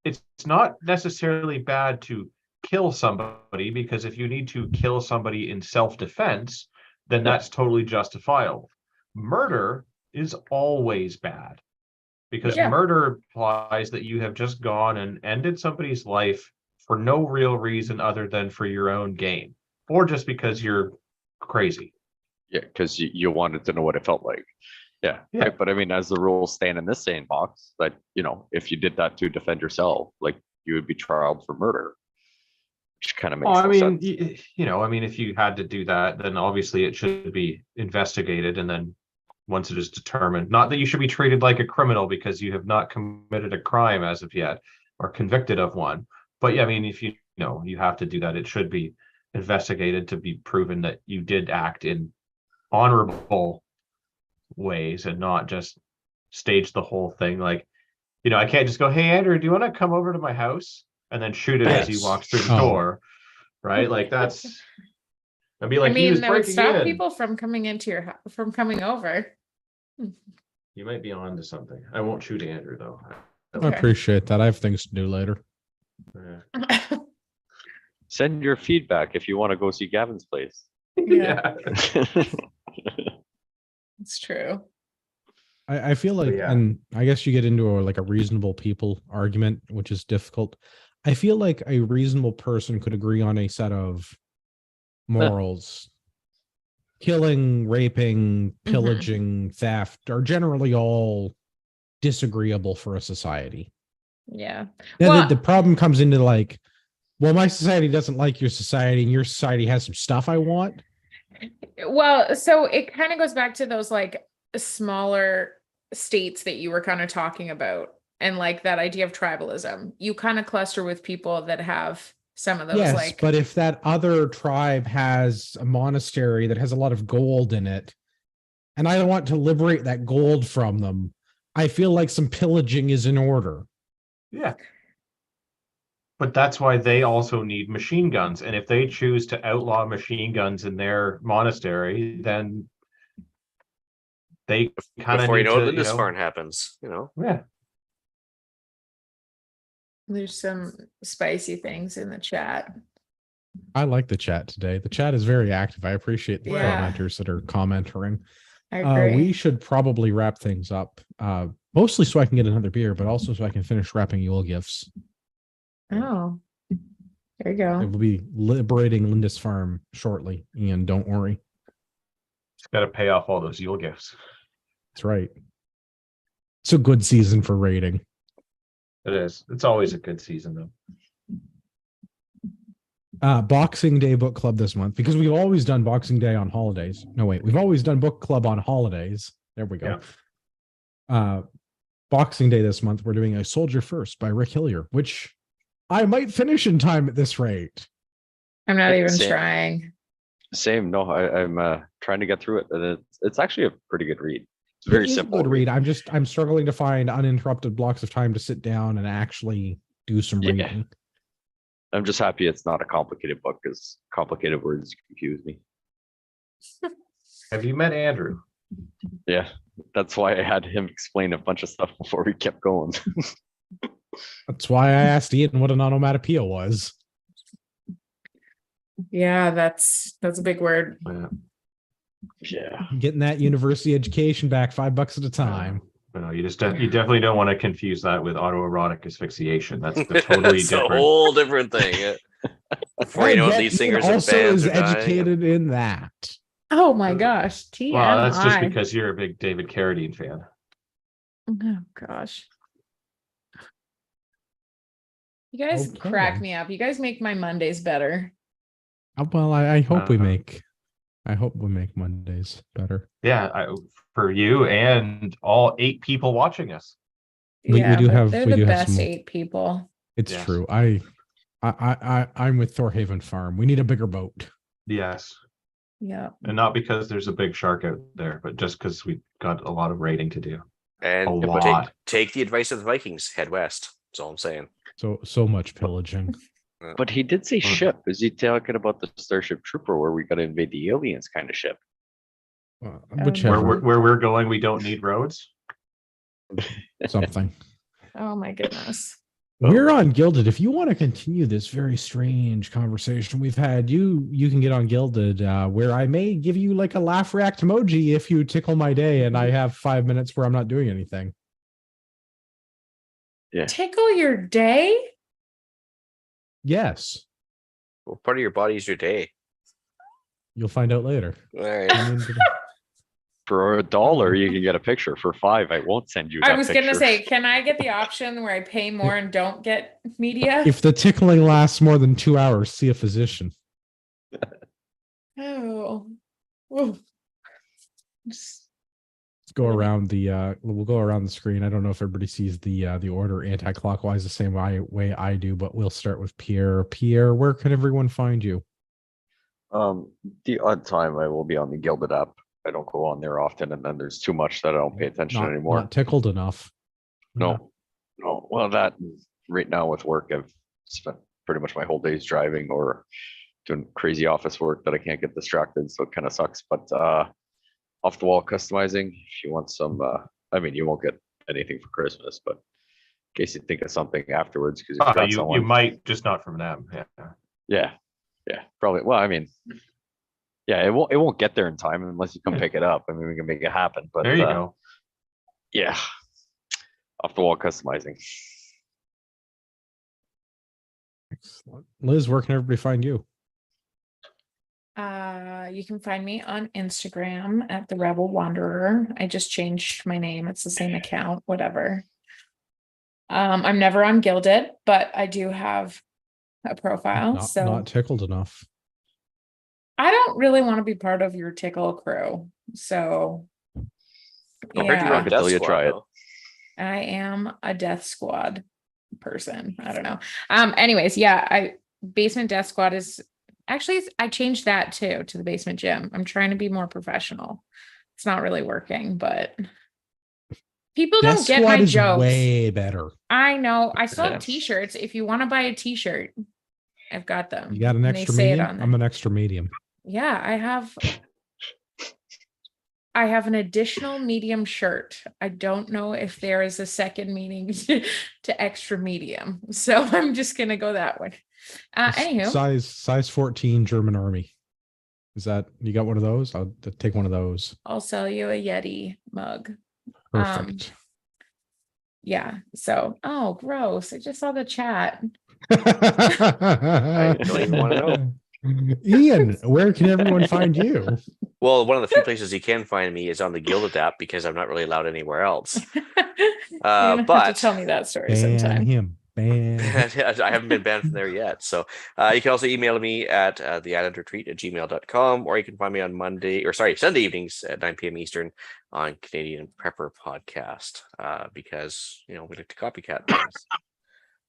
Speaker 5: it's not necessarily bad to kill somebody, because if you need to kill somebody in self-defense, then that's totally justifiable. Murder is always bad, because
Speaker 3: Yeah.
Speaker 5: murder implies that you have just gone and ended somebody's life for no real reason other than for your own gain, or just because you're crazy.
Speaker 2: Yeah, because you wanted to know what it felt like. Yeah,
Speaker 5: Yeah.
Speaker 2: right. But I mean, as the rules stand in this sandbox, that if you did that to defend yourself, like you would be trialed for murder, which kind of makes
Speaker 5: Well, I
Speaker 2: no
Speaker 5: mean,
Speaker 2: sense.
Speaker 5: I mean, if you had to do that, then obviously it should be investigated, and then once it is determined, not that you should be treated like a criminal because you have not committed a crime as of yet or convicted of one. But yeah, I mean, if you have to do that, it should be investigated to be proven that you did act in honorable ways and not just stage the whole thing. Like, I can't just go, "Hey, Andrew, do you want to come over to my house?" and then shoot it as he
Speaker 1: Yes.
Speaker 5: walks through the
Speaker 1: Oh.
Speaker 5: door, right? Like I'd be like,
Speaker 3: I mean,
Speaker 5: he was
Speaker 3: that would
Speaker 5: breaking
Speaker 3: stop
Speaker 5: in.
Speaker 3: people from coming into your house, from coming over.
Speaker 5: You might be on to something. I won't shoot Andrew though.
Speaker 1: I
Speaker 3: Okay.
Speaker 1: appreciate that. I have things to do later.
Speaker 5: Yeah.
Speaker 2: Send your feedback if you want to go see Gavin's place.
Speaker 3: Yeah. It's true.
Speaker 1: I feel like,
Speaker 5: yeah.
Speaker 1: and I guess you get into a reasonable people argument, which is difficult. I feel like a reasonable person could agree on a set of morals. Killing, raping, pillaging, theft are generally all disagreeable for a society.
Speaker 3: Yeah.
Speaker 1: Then
Speaker 3: Well-
Speaker 1: the problem comes into well, my society doesn't like your society, and your society has some stuff I want.
Speaker 3: Well, so it kind of goes back to those smaller states that you were kind of talking about, and that idea of tribalism. You kind of cluster with people that have some of those
Speaker 1: Yes, but if that other tribe has a monastery that has a lot of gold in it, and I want to liberate that gold from them, I feel like some pillaging is in order.
Speaker 5: Yeah. But that's why they also need machine guns. And if they choose to outlaw machine guns in their monastery, then they kind of
Speaker 4: Before you
Speaker 5: need
Speaker 4: know it,
Speaker 5: to,
Speaker 4: Lindisfarne happens.
Speaker 5: yeah.
Speaker 3: there's some spicy things in the chat.
Speaker 1: I like the chat today. The chat is very active. I appreciate the
Speaker 3: Yeah.
Speaker 1: commenters that are commenting.
Speaker 3: I agree.
Speaker 1: We should probably wrap things up, mostly so I can get another beer, but also so I can finish wrapping Yule gifts.
Speaker 3: Oh, there you
Speaker 1: I
Speaker 3: go.
Speaker 1: will be liberating Lindisfarne shortly, Ian. Don't worry.
Speaker 5: It's got to pay off all those Yule gifts.
Speaker 1: That's right. It's a good season for raiding.
Speaker 5: It is. It's always a good season, though.
Speaker 1: Boxing Day book club this month, because we've always done Boxing Day on holidays. No, wait, we've always done book club on holidays. There we go. Boxing Day this month, we're doing A Soldier First by Rick Hillier, which I might finish in time at this rate.
Speaker 3: I'm not even
Speaker 2: Same.
Speaker 3: trying.
Speaker 2: Same. No, I'm trying to get through it, and it's actually a pretty good read. It's very
Speaker 1: It is a
Speaker 2: simple.
Speaker 1: good read. I'm struggling to find uninterrupted blocks of time to sit down and actually do some
Speaker 2: Yeah.
Speaker 1: reading.
Speaker 2: I'm just happy it's not a complicated book, because complicated words confuse me.
Speaker 5: Have you met Andrew?
Speaker 2: Yeah, that's why I had him explain a bunch of stuff before we kept going.
Speaker 1: That's why I asked Ian what an onomatopoeia was.
Speaker 3: Yeah, that's a big word.
Speaker 5: Yeah.
Speaker 2: Yeah.
Speaker 1: Getting that university education back $5 at a time.
Speaker 5: No, you definitely don't want to confuse that with autoerotic asphyxiation. That's a totally
Speaker 4: It's a
Speaker 5: different.
Speaker 4: whle different thing. Before you know it, lead singers and
Speaker 1: also
Speaker 4: bands
Speaker 1: is
Speaker 4: are dying.
Speaker 1: educated in that.
Speaker 3: Oh my gosh. TMI.
Speaker 5: Well, that's just because you're a big David Carradine fan.
Speaker 3: Oh gosh. You guys
Speaker 1: Okay.
Speaker 3: crack me up. You guys make my Mondays better.
Speaker 1: Well, I hope we
Speaker 5: Uh-huh.
Speaker 1: make Mondays better.
Speaker 5: Yeah, for you and all 8 people watching us.
Speaker 1: We do
Speaker 3: but
Speaker 1: have-
Speaker 3: they're
Speaker 1: we
Speaker 3: the
Speaker 1: do have
Speaker 3: best
Speaker 1: some-
Speaker 3: 8 people.
Speaker 1: It's
Speaker 5: Yes.
Speaker 1: true. I'm with Thorhaven Farm. We need a bigger boat.
Speaker 5: Yes,
Speaker 3: Yeah.
Speaker 5: and not because there's a big shark out there, but just because we got a lot of raiding to do.
Speaker 4: And
Speaker 5: A
Speaker 4: but
Speaker 5: lot.
Speaker 4: take the advice of the Vikings. Head west. That's all I'm saying.
Speaker 1: So much pillaging.
Speaker 2: But he did say ship. Is he talking about the Starship Trooper where we got to invade the aliens kind of ship?
Speaker 1: Whichever.
Speaker 5: Where we're going, we don't need roads.
Speaker 1: Something.
Speaker 3: Oh my goodness.
Speaker 1: We're on Gilded. If you want to continue this very strange conversation we've had, you can get on Gilded, where I may give you like a laugh react emoji if you tickle my day, and I have 5 minutes where I'm not doing anything.
Speaker 2: Yeah.
Speaker 3: Tickle your day?
Speaker 1: Yes,
Speaker 4: Well, part of your body is your day.
Speaker 1: you'll find out later.
Speaker 4: All right.
Speaker 1: Tune into the-
Speaker 2: For $1, you can get a picture. For $5, I won't send you that
Speaker 3: I was gonna
Speaker 2: picture.
Speaker 3: say, can I get the option where I pay more and don't get media?
Speaker 1: If the tickling lasts more than 2 hours, see a physician.
Speaker 3: Oh. Whoa.
Speaker 1: Let's go around the we'll go around the screen. I don't know if everybody sees the order anti-clockwise the same way I do, but we'll start with Pierre. Pierre, where can everyone find you?
Speaker 2: The odd time I will be on the Gilded app. I don't go on there often, and then there's too much that I don't pay attention anymore.
Speaker 1: Not tickled enough.
Speaker 2: No. Well, that right now with work, I've spent pretty much my whole days driving or doing crazy office work that I can't get distracted. So it kind of sucks. But off the wall customizing, if you want some, I mean, you won't get anything for Christmas, but in case you think of something afterwards, because if you got
Speaker 5: You
Speaker 2: someone,
Speaker 5: might, just not from them. Yeah.
Speaker 2: yeah, probably. Well, I mean, yeah, it won't get there in time unless you come pick it up. I mean, we can make it happen. But
Speaker 5: There you go.
Speaker 2: yeah, off the wall customizing.
Speaker 1: Excellent. Liz, where can everybody find you?
Speaker 3: You can find me on Instagram at the Rebel Wanderer. I just changed my name. It's the same account, whatever. I'm never on Gilded, but I do have a profile.
Speaker 1: Not tickled enough.
Speaker 3: I don't really want to be part of your tickle crew. So
Speaker 2: Compared to your
Speaker 3: yeah,
Speaker 2: until you try it.
Speaker 3: I am a death squad person. I don't know. Anyways, yeah, basement death squad is actually, I changed that too to the basement gym. I'm trying to be more professional. It's not really working, but people
Speaker 1: Death
Speaker 3: don't get
Speaker 1: Squad
Speaker 3: my
Speaker 1: is
Speaker 3: jokes.
Speaker 1: way better.
Speaker 3: I know. I still
Speaker 2: Yeah.
Speaker 3: have t-shirts. If you want to buy a t-shirt, I've got them.
Speaker 1: You got an
Speaker 3: And they
Speaker 1: extra
Speaker 3: say it
Speaker 1: medium?
Speaker 3: on
Speaker 1: I'm
Speaker 3: there.
Speaker 1: an extra medium.
Speaker 3: Yeah, I have an additional medium shirt. I don't know if there is a second meaning to extra medium. So I'm just gonna go that way. Anywho,
Speaker 1: Size 14 German Army. Is that, you got one of those? I'll take one of those.
Speaker 3: I'll sell you a Yeti mug.
Speaker 1: Perfect.
Speaker 3: Yeah. So, oh, gross. I just saw the chat.
Speaker 4: I don't even want to know.
Speaker 1: Ian, where can everyone find you?
Speaker 4: Well, one of the few places you can find me is on the Gilded app because I'm not really allowed anywhere else.
Speaker 3: You're gonna have
Speaker 4: But
Speaker 3: to tell me that story
Speaker 1: Ban
Speaker 3: sometime.
Speaker 1: him. Ban.
Speaker 4: I haven't been banned from there yet. So you can also email me at theislandretreat@gmail.com, or you can find me on Sunday evenings at 9 p.m. Eastern on Canadian Prepper Podcast, because we like to copycat things.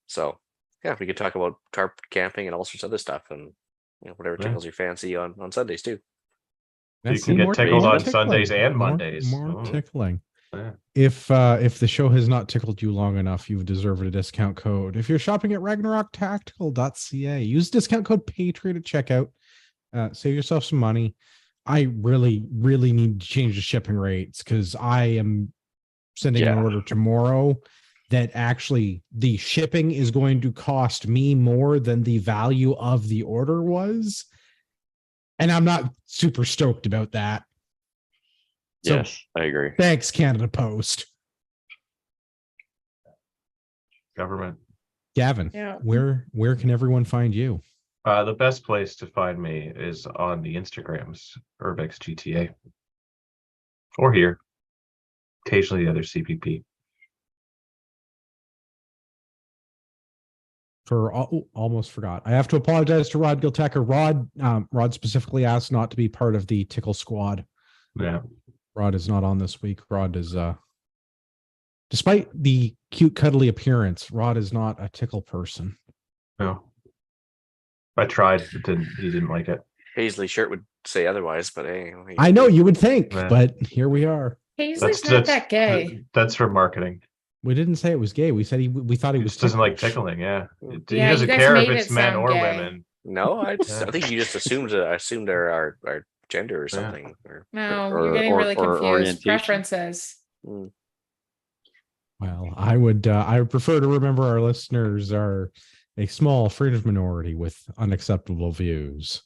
Speaker 4: So yeah, we could talk about tarp camping and all sorts of other stuff, and whatever tickles your fancy on Sundays too.
Speaker 5: You can get tickled on Sundays and Mondays.
Speaker 1: More tickling.
Speaker 5: Yeah.
Speaker 1: If the show has not tickled you long enough, you've deserved a discount code. If you're shopping at ragnaroktactical.ca, use discount code Patriot at checkout. Save yourself some money. I really, really need to change the shipping rates because I am sending an order tomorrow that actually the shipping is going to cost me more than the value of the order was. And I'm not super stoked about that. So,
Speaker 2: Yes, I agree.
Speaker 1: thanks, Canada Post.
Speaker 5: Government.
Speaker 1: Gavin,
Speaker 3: Yeah.
Speaker 1: where can everyone find you?
Speaker 5: The best place to find me is on the Instagrams, Urbex GTA. Or here. Occasionally the other CPP.
Speaker 1: Almost forgot. I have to apologize to Rod Giltaker. Rod specifically asked not to be part of the tickle squad.
Speaker 5: Yeah.
Speaker 1: Rod is not on this week. Rod is despite the cute cuddly appearance, Rod is not a tickle person.
Speaker 5: No. I tried. He didn't like it.
Speaker 4: Paisley shirt would say otherwise, but hey,
Speaker 1: I know you would think,
Speaker 5: Yeah.
Speaker 1: but here we are.
Speaker 3: Paisley's not that gay.
Speaker 5: That's for marketing.
Speaker 1: We didn't say it was gay. We said we thought he
Speaker 5: He
Speaker 1: was
Speaker 5: just doesn't like
Speaker 1: ticklish.
Speaker 5: tickling. Yeah.
Speaker 3: Yeah,
Speaker 5: He
Speaker 3: you
Speaker 5: doesn't
Speaker 3: guys
Speaker 5: care if
Speaker 3: made
Speaker 5: it's
Speaker 3: it
Speaker 5: men
Speaker 3: sound
Speaker 5: or
Speaker 3: gay.
Speaker 5: women.
Speaker 4: no, I
Speaker 5: Yeah.
Speaker 4: think you just assumed our gender or something.
Speaker 3: No,
Speaker 2: or-
Speaker 3: you're getting
Speaker 2: or-
Speaker 3: really
Speaker 2: or
Speaker 3: confused.
Speaker 2: orientation.
Speaker 3: Preferences.
Speaker 1: Well, I would prefer to remember our listeners are a small fringe minority with unacceptable views.